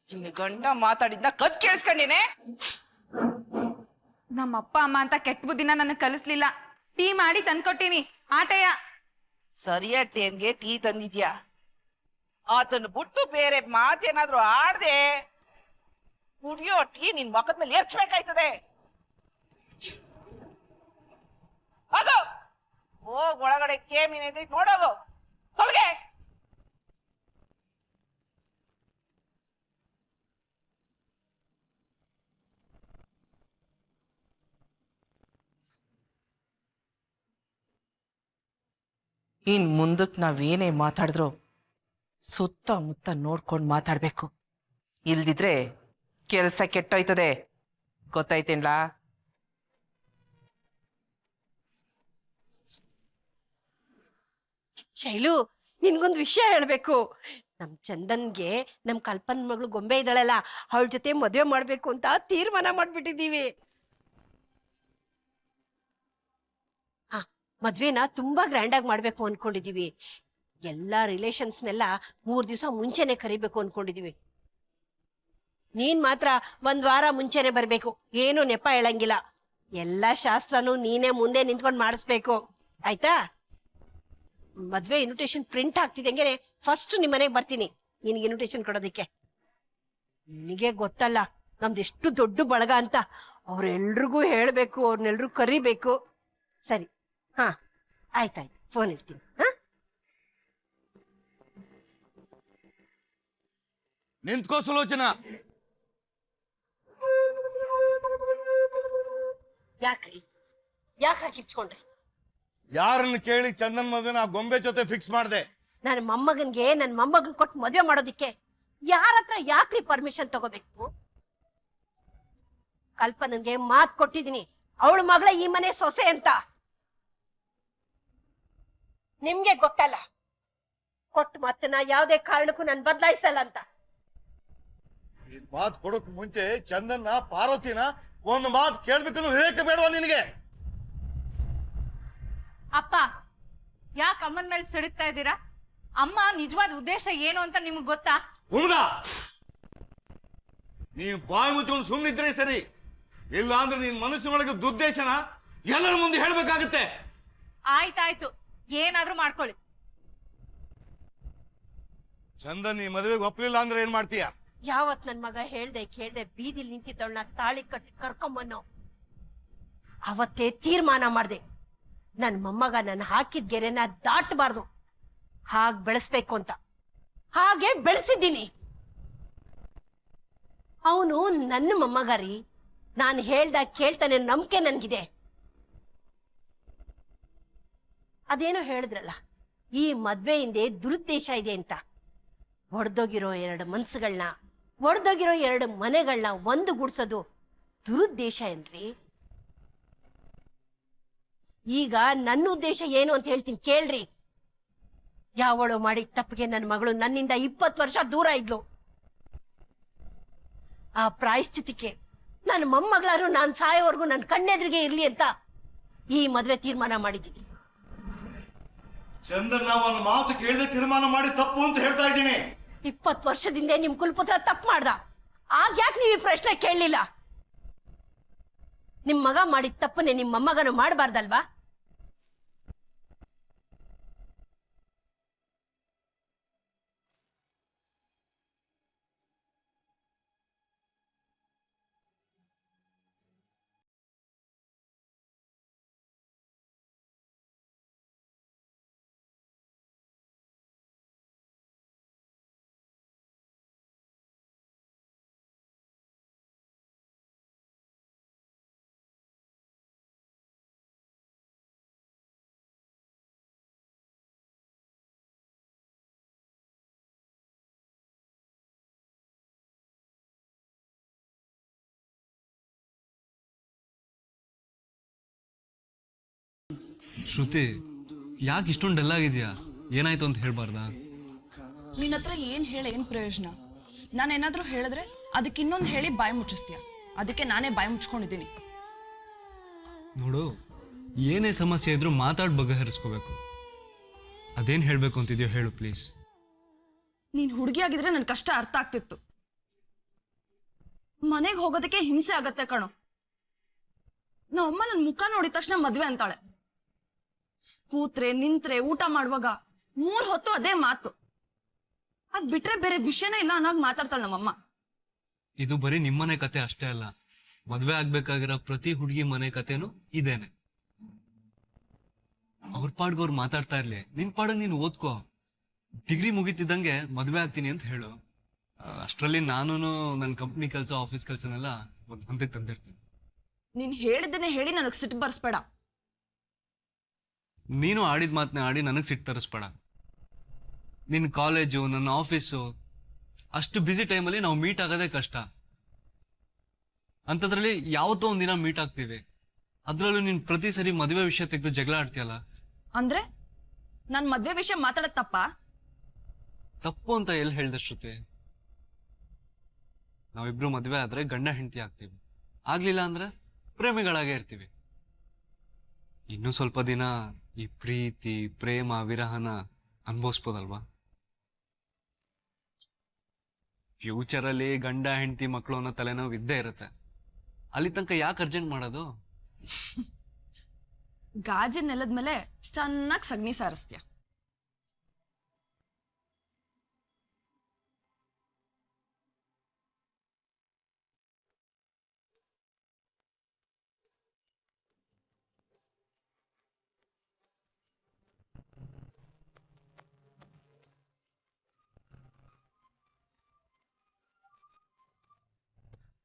Speaker 9: ನಿನ್ನ ಗಂಡ ಮಾತಾಡಿದ್ನ ಕದ್ ಕೇಳಿಸ್ಕೊಂಡಿನೇ.
Speaker 15: ನಮ್ಮ ಅಪ್ಪ ಅಮ್ಮ ಅಂತ ಕೆಟ್ಟ ಬುದ್ಧಿನ ನನಗ್ ಕಲಿಸ್ಲಿಲ್ಲ. ಟೀ ಮಾಡಿ ತಂದ್ಕೊಟ್ಟಿನಿ, ಆಟಯ್ಯ.
Speaker 9: ಸರಿಯಾದ ಟೈಮ್ಗೆ ಟೀ ತಂದಿದ್ಯಾ? ಆತನ ಬಿಟ್ಟು ಬೇರೆ ಮಾತೇನಾದ್ರೂ ಆಡ್ದೆ ಕುಡಿಯೋ ಟೀ ನಿನ್ ಮಕ್ಕದ ಮೇಲೆ ಏರ್ಸ್ಬೇಕಾಯ್ತದೆ. ಅದು ಹೋಗ್ ಒಳಗಡೆ ಕೇಮಿನ ನೋಡೋಗು, ಹೊರಗೆ. ಇನ್ ಮುಂದಕ್ಕೆ ನಾವೇನೇ ಮಾತಾಡಿದ್ರು ಸುತ್ತಮುತ್ತ ನೋಡ್ಕೊಂಡು ಮಾತಾಡ್ಬೇಕು, ಇಲ್ದಿದ್ರೆ ಕೆಲ್ಸ ಕೆಟ್ಟೋಯ್ತದೆ, ಗೊತ್ತಾಯ್ತೇನ್ಲಾ?
Speaker 13: ಶೈಲು, ನಿನ್ಗೊಂದು ವಿಷಯ ಹೇಳ್ಬೇಕು. ನಮ್ ಚಂದನ್ಗೆ ನಮ್ ಕಲ್ಪನ್ ಮಗಳು ಗೊಂಬೆ ಇದ್ದಾಳಲ್ಲ, ಅವಳ ಜೊತೆ ಮದ್ವೆ ಮಾಡ್ಬೇಕು ಅಂತ ತೀರ್ಮಾನ ಮಾಡ್ಬಿಟ್ಟಿದೀವಿ. ಮದ್ವೆನ ತುಂಬಾ ಗ್ರ್ಯಾಂಡ್ ಆಗಿ ಮಾಡ್ಬೇಕು ಅನ್ಕೊಂಡಿದೀವಿ. ಎಲ್ಲಾ ರಿಲೇಷನ್ಸ್ನೆಲ್ಲ 3 ದಿವಸ ಮುಂಚೆನೆ ಕರಿಬೇಕು ಅನ್ಕೊಂಡಿದೀವಿ. ನೀನ್ ಮಾತ್ರ 1 ವಾರ ಮುಂಚೆನೆ ಬರ್ಬೇಕು, ಏನು ನೆಪ ಹೇಳಂಗಿಲ್ಲ. ಎಲ್ಲಾ ಶಾಸ್ತ್ರನೂ ನೀನೇ ಮುಂದೆ ನಿಂತ್ಕೊಂಡು ಮಾಡಿಸ್ಬೇಕು, ಆಯ್ತಾ? ಮದ್ವೆ ಇನ್ವಿಟೇಷನ್ ಪ್ರಿಂಟ್ ಆಗ್ತಿದಂಗೆ ಫಸ್ಟ್ ನಿಮ್ ಮನೆಗೆ ಬರ್ತೀನಿ ನಿನ್ಗೆ ಇನ್ವಿಟೇಷನ್ ಕೊಡೋದಿಕ್ಕೆ. ನಿನಗೆ ಗೊತ್ತಲ್ಲ ನಮ್ದು ಎಷ್ಟು ದೊಡ್ಡ ಬಳಗ ಅಂತ. ಅವ್ರೆಲ್ರಿಗೂ ಹೇಳ್ಬೇಕು, ಅವ್ರನ್ನೆಲ್ರೂ ಕರಿಬೇಕು. ಸರಿ, ಹಾ ಆಯ್ತಾಯ್ತು, ಫೋನ್ ಇಡ್ತೀನಿ. ಹಾ,
Speaker 6: ನಿಂತ್ಕೋ ಸುಲೋಚನಾ.
Speaker 13: ಯಾಕ್ರಿ, ಯಾಕೆ ಕಿರ್ಚ್ಕೊಂಡ್ರಿ?
Speaker 6: ಯಾರನ್ನ ಕೇಳಿ ಚಂದನ್ ಮದುವೆನ ಆ ಗೊಂಬೆ ಜೊತೆ ಫಿಕ್ಸ್ ಮಾಡ್ದೆ?
Speaker 13: ನನ್ನ ಮೊಮ್ಮಗನ್ಗೆ ನನ್ನ ಮೊಮ್ಮಗನ್ ಕೊಟ್ಟು ಮದ್ವೆ ಮಾಡೋದಿಕ್ಕೆ ಯಾರ ಹತ್ರ ಯಾಕ್ರಿ ಪರ್ಮಿಷನ್ ತಗೋಬೇಕು? ಕಲ್ಪನನ್ಗೆ ಮಾತ್ ಕೊಟ್ಟಿದೀನಿ, ಅವಳ ಮಗಳ ಈ ಮನೆ ಸೊಸೆ ಅಂತ. ನಿಮ್ಗೆ ಗೊತ್ತಲ್ಲ, ಕೊಟ್ಟು ಮಾತನ್ನ ಯಾವ್ದೇ ಕಾರಣಕ್ಕೂ ನಾನು ಬದಲಾಯಿಸಲ್ಲ ಅಂತ.
Speaker 6: ಮಾತು ಕೊಡೋಕ್ ಮುಂಚೆ ಚಂದನ್ನ ಪಾರ್ವತಿನ ಒಂದು ಮಾತು ಕೇಳ್ಬೇಕನ್ನು ವಿವೇಕ ಬೇಡವಾ ನಿನಗೆ?
Speaker 15: ಅಪ್ಪ, ಯಾಕೆ ಅಮ್ಮನ ಮೇಲೆ ಸಿಡುತ್ತಾ ಇದ್ದೀರಾ? ಅಮ್ಮ ನಿಜವಾದ ಉದ್ದೇಶ ಏನು ಅಂತ ನಿಮ್ಗೆ ಗೊತ್ತಾ?
Speaker 6: ಹುಮ್ದ, ನೀನ್ ಬಾಯಿ ಮುಚ್ಕೊಂಡು ಸುಮ್ಮನಿದ್ರೆ ಸರಿ, ಇಲ್ಲ ಅಂದ್ರೆ ನಿನ್ ಮನಸ್ಸಿನೊಳಗೆ ದುದ್ದೇಶನ ಎಲ್ಲರ ಮುಂದೆ ಹೇಳ್ಬೇಕಾಗತ್ತೆ.
Speaker 15: ಆಯ್ತಾಯ್ತು, ಏನಾದ್ರೂ ಮಾಡ್ಕೊಳ್ಳಿ.
Speaker 6: ಚಂದನ್ ಈ ಮದುವೆಗೆ ಒಪ್ಪಲಿಲ್ಲ ಅಂದ್ರೆ ಏನ್ ಮಾಡ್ತೀಯ?
Speaker 13: ಯಾವತ್ ನನ್ ಮಗ ಹೇಳ್ದೆ ಕೇಳ್ದೆ ಬೀದಿಲ್ ನಿಂತಿದ್ದವಳನ್ನ ತಾಳಿ ಕಟ್ಟಿ ಕರ್ಕೊಂಬನ್ನೋ ಅವತ್ತೇ ತೀರ್ಮಾನ ಮಾಡ್ದೆ, ನನ್ ಮೊಮ್ಮಗ ನಾನು ಹಾಕಿದ ಗೆರೆನ ದಾಟಬಾರ್ದು, ಹಾಗ್ ಬೆಳೆಸ್ಬೇಕು ಅಂತ. ಹಾಗೆ ಬೆಳೆಸಿದ್ದೀನಿ. ಅವನು ನನ್ನ ಮೊಮ್ಮಗ ರೀ, ನಾನು ಹೇಳ್ದಾಗ ಕೇಳ್ತಾನೆ ನಂಬಿಕೆ ನನ್ಗಿದೆ. ಅದೇನೋ ಹೇಳಿದ್ರಲ್ಲ, ಈ ಮದ್ವೆ ಹಿಂದೆ ದುರುದ್ದೇಶ ಇದೆ ಅಂತ. ಒಡೆದೋಗಿರೋ 2 ಮನ್ಸುಗಳನ್ನ, ಒಡೆದೋಗಿರೋ 2 ಮನೆಗಳನ್ನ ಒಂದು ಗೂಡ್ಸೋದು ದುರುದ್ದೇಶ ಏನ್ರಿ? ಈಗ ನನ್ನ ಉದ್ದೇಶ ಏನು ಅಂತ ಹೇಳ್ತೀನಿ ಕೇಳ್ರಿ. ಯಾವಳು ಮಾಡಿದ ತಪ್ಪಿಗೆ ನನ್ನ ಮಗಳು ನನ್ನಿಂದ 20 ವರ್ಷ ದೂರ ಇದ್ಲು. ಆ ಪ್ರಾಯಶ್ಚಿತ್ತಕ್ಕೆ ನನ್ನ ಮೊಮ್ಮಗಳಾರು ನಾನು ಸಾಯೋವರೆಗೂ ನನ್ನ ಕಣ್ಣೆದ್ರಿಗೆ ಇರ್ಲಿ ಅಂತ ಈ ಮದ್ವೆ ತೀರ್ಮಾನ ಮಾಡಿದ್ದೀನಿ.
Speaker 6: ಚಂದನ್ ನಾವು ಒಂದು ಮಾತು ಕೇಳದೆ ತೀರ್ಮಾನ ಮಾಡಿ ತಪ್ಪು ಅಂತ ಹೇಳ್ತಾ ಇದ್ದೀನಿ.
Speaker 13: 20 ವರ್ಷದಿಂದ ನಿಮ್ ಕುಲಪುತ್ರ ತಪ್ಪು ಮಾಡ್ದ, ಆಗ ಯಾಕೆ ನೀವು ಈ ಪ್ರಶ್ನೆ ಕೇಳಲಿಲ್ಲ? ನಿಮ್ ಮಗ ಮಾಡಿದ ತಪ್ಪನ್ನೇ ನಿಮ್ಮ ಮೊಮ್ಮಗನು ಮಾಡಬಾರ್ದಲ್ವಾ?
Speaker 10: ಶ್ರುತಿ ಯಾಕೆ ಇಷ್ಟೊಂದು ಡಲ್ ಆಗಿದ್ಯಾ? ಏನಾಯ್ತು ಅಂತ ಹೇಳ್ಬಾರ್ದಾ?
Speaker 15: ನಿನ್ನ ಹತ್ರ ಏನು ಹೇಳಿ ಏನು ಪ್ರಯೋಜನ? ನಾನೇನಾದರೂ ಹೇಳಿದ್ರೆ ಅದಕ್ಕೆ ಇನ್ನೊಂದು ಹೇಳಿ ಬಾಯಿ ಮುಚ್ಚಿಸ್ತೀಯ. ಅದಕ್ಕೆ ನಾನೇ ಬಾಯಿ ಮುಚ್ಕೊಂಡಿದ್ದೀನಿ.
Speaker 10: ನೋಡು, ಏನೇ ಸಮಸ್ಯೆ ಇದ್ರೂ ಮಾತಾಡಿ ಬಗೆಹರಿಸ್ಕೋಬೇಕು. ಅದೇನು ಹೇಳಬೇಕು ಅಂತಿದ್ಯೋ ಹೇಳು ಪ್ಲೀಸ್.
Speaker 15: ನೀನು ಹುಡುಗಿ ಆಗಿದ್ರೆ ನನ್ನ ಕಷ್ಟ ಅರ್ಥ ಆಗ್ತಿತ್ತು. ಮನೆಗೆ ಹೋಗೋದಕ್ಕೆ ಹಿಂಸೆ ಆಗತ್ತೆ ಕಣೋ. ನಮ್ಮಮ್ಮ ನನ್ನ ಮುಖ ನೋಡಿದ ತಕ್ಷಣ ಮದ್ವೆ ಅಂತಾಳೆ. ಕೂತ್ರೆ ನಿಂತ್ರೆ ಊಟ ಮಾಡುವಾಗ 3 ಹೊತ್ತು ಅದೇ ಮಾತು. ಅದ್ ಬಿಟ್ರೆ ಬೇರೆ ವಿಷಯನೇ ಇಲ್ಲ ಅನ್ನೋಗ್ ಮಾತಾಡ್ತಾಳೆ ನಮ್ಮಮ್ಮ.
Speaker 10: ಇದು ಬರೀ ನಿಮ್ಮನೆ ಕತೆ ಅಷ್ಟೇ ಅಲ್ಲ, ಮದ್ವೆ ಆಗ್ಬೇಕಾಗಿರೋ ಪ್ರತಿ ಹುಡುಗಿ ಮನೆ ಕತೆನೂ ಇದೇನೆ. ಅವ್ರ ಪಾಡ್ಗವ್ರು ಮಾತಾಡ್ತಾ ಇರ್ಲಿ, ನಿನ್ ಪಾಡಿಗೆ ನೀನು ಓದ್ಕೋ. ಡಿಗ್ರಿ ಮುಗಿತಿದ್ದಂಗೆ ಮದ್ವೆ ಆಗ್ತೀನಿ ಅಂತ ಹೇಳು. ಅಷ್ಟರಲ್ಲಿ ನಾನು ನನ್ನ ಕಂಪ್ನಿ ಕೆಲಸ, ಆಫೀಸ್ ಕೆಲಸನೆಲ್ಲ ಒಂದು ಹಂತಕ್ಕೆ ತಂದಿರ್ತೀನಿ.
Speaker 15: ನೀನ್ ಹೇಳಿದ್ದನ್ನೇ ಹೇಳಿ ನನಗ್ ಸಿಟ್ಟು ಬರ್ಸ್ಬೇಡ.
Speaker 10: ನೀನು ಆಡಿದ ಮಾತನ್ನ ಆಡಿ ನನಗೆ ಸಿಟ್ಟು ತರಿಸ್ಬೇಡ. ನಿನ್ನ ಕಾಲೇಜು, ನನ್ನ ಆಫೀಸು, ಅಷ್ಟು ಬ್ಯುಸಿ ಟೈಮಲ್ಲಿ ನಾವು ಮೀಟ್ ಆಗೋದೇ ಕಷ್ಟ. ಅಂಥದ್ರಲ್ಲಿ ಯಾವತ್ತೋ ಒಂದಿನ ಮೀಟ್ ಆಗ್ತೀವಿ. ಅದ್ರಲ್ಲೂ ನೀನು ಪ್ರತಿ ಸರಿ ಮದುವೆ ವಿಷಯ ತೆಗೆದು ಜಗಳ ಆಡ್ತೀಯಲ್ಲ.
Speaker 15: ಅಂದ್ರೆ ನನ್ ಮದ್ವೆ ವಿಷಯ ಮಾತಾಡೋದ್ ತಪ್ಪಾ?
Speaker 10: ತಪ್ಪು ಅಂತ ಎಲ್ಲಿ ಹೇಳ್ದೆ ಶ್ರುತಿ? ನಾವಿಬ್ರು ಮದುವೆ ಆದ್ರೆ ಗಂಡ ಹೆಂಡತಿ ಆಗ್ತೀವಿ, ಆಗ್ಲಿಲ್ಲ ಅಂದ್ರೆ ಪ್ರೇಮಿಗಳಾಗೇ ಇರ್ತೀವಿ. ಇನ್ನೂ ಸ್ವಲ್ಪ ದಿನ ಈ ಪ್ರೀತಿ, ಪ್ರೇಮ, ವಿರಹನ ಅನುಭವಿಸ್ಬೋದಲ್ವಾ? ಫ್ಯೂಚರಲ್ಲಿ ಗಂಡ ಹೆಂಡತಿ ಮಕ್ಕಳು ಅನ್ನೋ ತಲೆನೋವು ಇದ್ದೇ ಇರುತ್ತೆ. ಅಲ್ಲಿ ತನಕ ಯಾಕೆ ಅರ್ಜೆಂಟ್ ಮಾಡೋದು?
Speaker 15: ಗಾಜಿನ ನೆಲದ ಮೇಲೆ ಚೆನ್ನಾಗಿ ಸಗಣಿ ಸಾರಿಸ್ತೀಯ.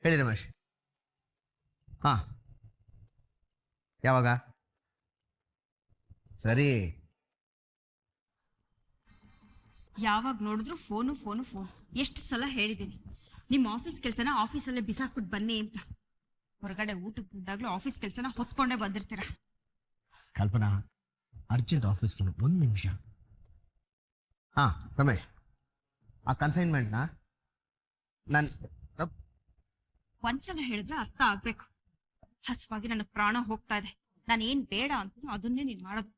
Speaker 5: ಹೇಳಿ ರಮೇಶ್. ಹಾಂ, ಯಾವಾಗ? ಸರಿ.
Speaker 11: ಯಾವಾಗ ನೋಡಿದ್ರು ಫೋನು ಫೋನು ಫೋನ್. ಎಷ್ಟು ಸಲ ಹೇಳಿದ್ದೀನಿ ನಿಮ್ಮ ಆಫೀಸ್ ಕೆಲಸನ ಆಫೀಸಲ್ಲೇ ಬಿಸಾಕ್ಬಿಟ್ಟು ಬನ್ನಿ ಅಂತ. ಹೊರಗಡೆ ಊಟಕ್ಕೆ ಬಂದಾಗಲೂ ಆಫೀಸ್ ಕೆಲಸನ ಹೊತ್ಕೊಂಡೇ ಬಂದಿರ್ತೀರ.
Speaker 5: ಕಲ್ಪನಾ, ಅರ್ಜೆಂಟ್ ಆಫೀಸ್ ಫೋನ್, 1 ನಿಮಿಷ. ಹಾಂ ರಮೇಶ್, ಆ ಕನ್ಸೈನ್ಮೆಂಟ್ನ ನಾನು
Speaker 11: ಒಂದ್ಸಲ ಹೇಳಿದ್ರೆ ಅರ್ಥ ಆಗ್ಬೇಕು. ಹಸುವಾಗಿ ನನ್ನ ಪ್ರಾಣ ಹೋಗ್ತಾ ಇದೆ. ನಾನು ಏನ್ ಬೇಡ ಅಂತ ಅದನ್ನೇ ನೀನ್ ಮಾಡೋದು.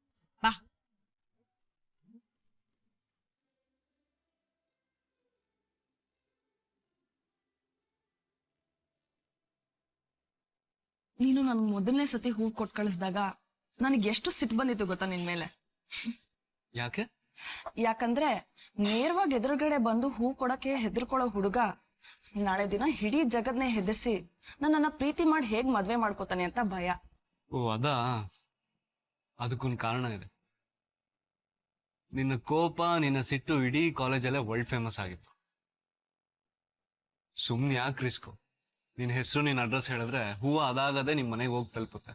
Speaker 11: ಬಾ.
Speaker 15: ನೀನು ನನ್ ಮೊದಲನೇ ಸತಿ ಹೂ ಕೊಟ್ಟು ಕಳಿಸ್ದಾಗ ನನಗೆ ಎಷ್ಟು ಸಿಟ್ಟು ಬಂದಿತ್ತು ಗೊತ್ತಾ ನಿನ್ ಮೇಲೆ?
Speaker 10: ಯಾಕೆ?
Speaker 15: ಯಾಕಂದ್ರೆ ನೇರವಾಗಿ ಎದುರುಗಡೆ ಬಂದು ಹೂ ಕೊಡಕ್ಕೆ ಹೆದರ್ಕೊಳ್ಳೋ ಹುಡುಗ ನಾಳೆ ದಿನ ಇಡೀ ಜಗತ್ನೇ ಹೆದರ್ಸಿ ನನ್ನನ್ನ ಪ್ರೀತಿ ಮಾಡಿ ಹೇಗ್ ಮದ್ವೆ ಮಾಡ್ಕೋತಾನೆ ಅಂತ ಭಯ.
Speaker 10: ಓ ಅದಾ? ಅದಕ್ಕೊಂದು ಕಾರಣ ಇದೆ. ನಿನ್ನ ಕೋಪ, ನಿನ್ನ ಸಿಟ್ಟು ಇಡೀ ಕಾಲೇಜಲ್ಲೇ ವರ್ಲ್ಡ್ ಫೇಮಸ್ ಆಗಿತ್ತು. ಸುಮ್ನೆ ಯಾಕೆ ರಿಸ್ಕು? ನಿನ್ನ ಹೆಸರು, ನಿನ್ನ ಅಡ್ರೆಸ್ ಹೇಳಿದ್ರೆ ಹೂವು ಅದಾಗದೆ ನಿಮ್ಮ ಮನೆಗೆ ಹೋಗಿ ತಲುಪುತ್ತೆ.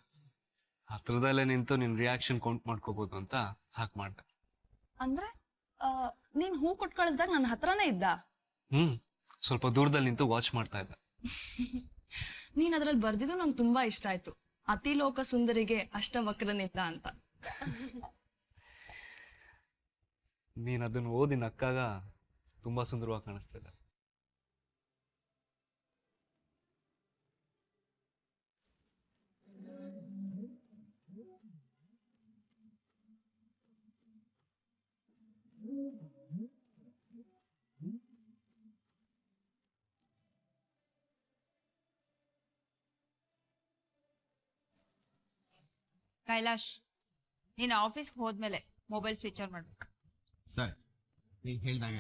Speaker 10: ಹತ್ರದಲ್ಲೇ ನಿಂತು ನಿನ್ನ ರಿಯಾಕ್ಷನ್ ಕೌಂಟ್ ಮಾಡ್ಕೋಬಹುದು ಅಂತ ಹಾಗೆ ಮಾಡ್ದೆ.
Speaker 15: ಅಂದ್ರೆ ನೀನ್ ಹೂ ಕೊಟ್ಟು ಕಳಿಸ್ದಾಗ ನನ್ನ ಹತ್ರನೇ ಇದ್ದ?
Speaker 10: ಸ್ವಲ್ಪ ದೂರದಲ್ಲಿ ನಿಂತು ವಾಚ್ ಮಾಡ್ತಾ ಇದ್ದೆ.
Speaker 15: ನೀನ್ ಅದ್ರಲ್ಲಿ ಬರ್ದಿದ್ದು ನಂಗೆ ತುಂಬಾ ಇಷ್ಟ ಆಯ್ತು. ಅತಿಲೋಕ ಸುಂದರಿಗೆ ಅಷ್ಟವಕ್ರನಿದ್ದ ಅಂತ.
Speaker 10: ನೀನ್ ಅದನ್ನ ಓದಿ ನಕ್ಕಾಗ ತುಂಬಾ ಸುಂದರವಾಗಿ ಕಾಣಿಸ್ತಾ ಇದೆ.
Speaker 11: ಕೈಲಾಶ್, ನೀನು ಆಫೀಸ್ಗೆ ಹೋದ್ಮೇಲೆ ಮೊಬೈಲ್ ಸ್ವಿಚ್ ಆನ್ ಮಾಡ್ಬೇಕು.
Speaker 5: ಸರ್, ನೀವು ಹೇಳ್ದಾಗ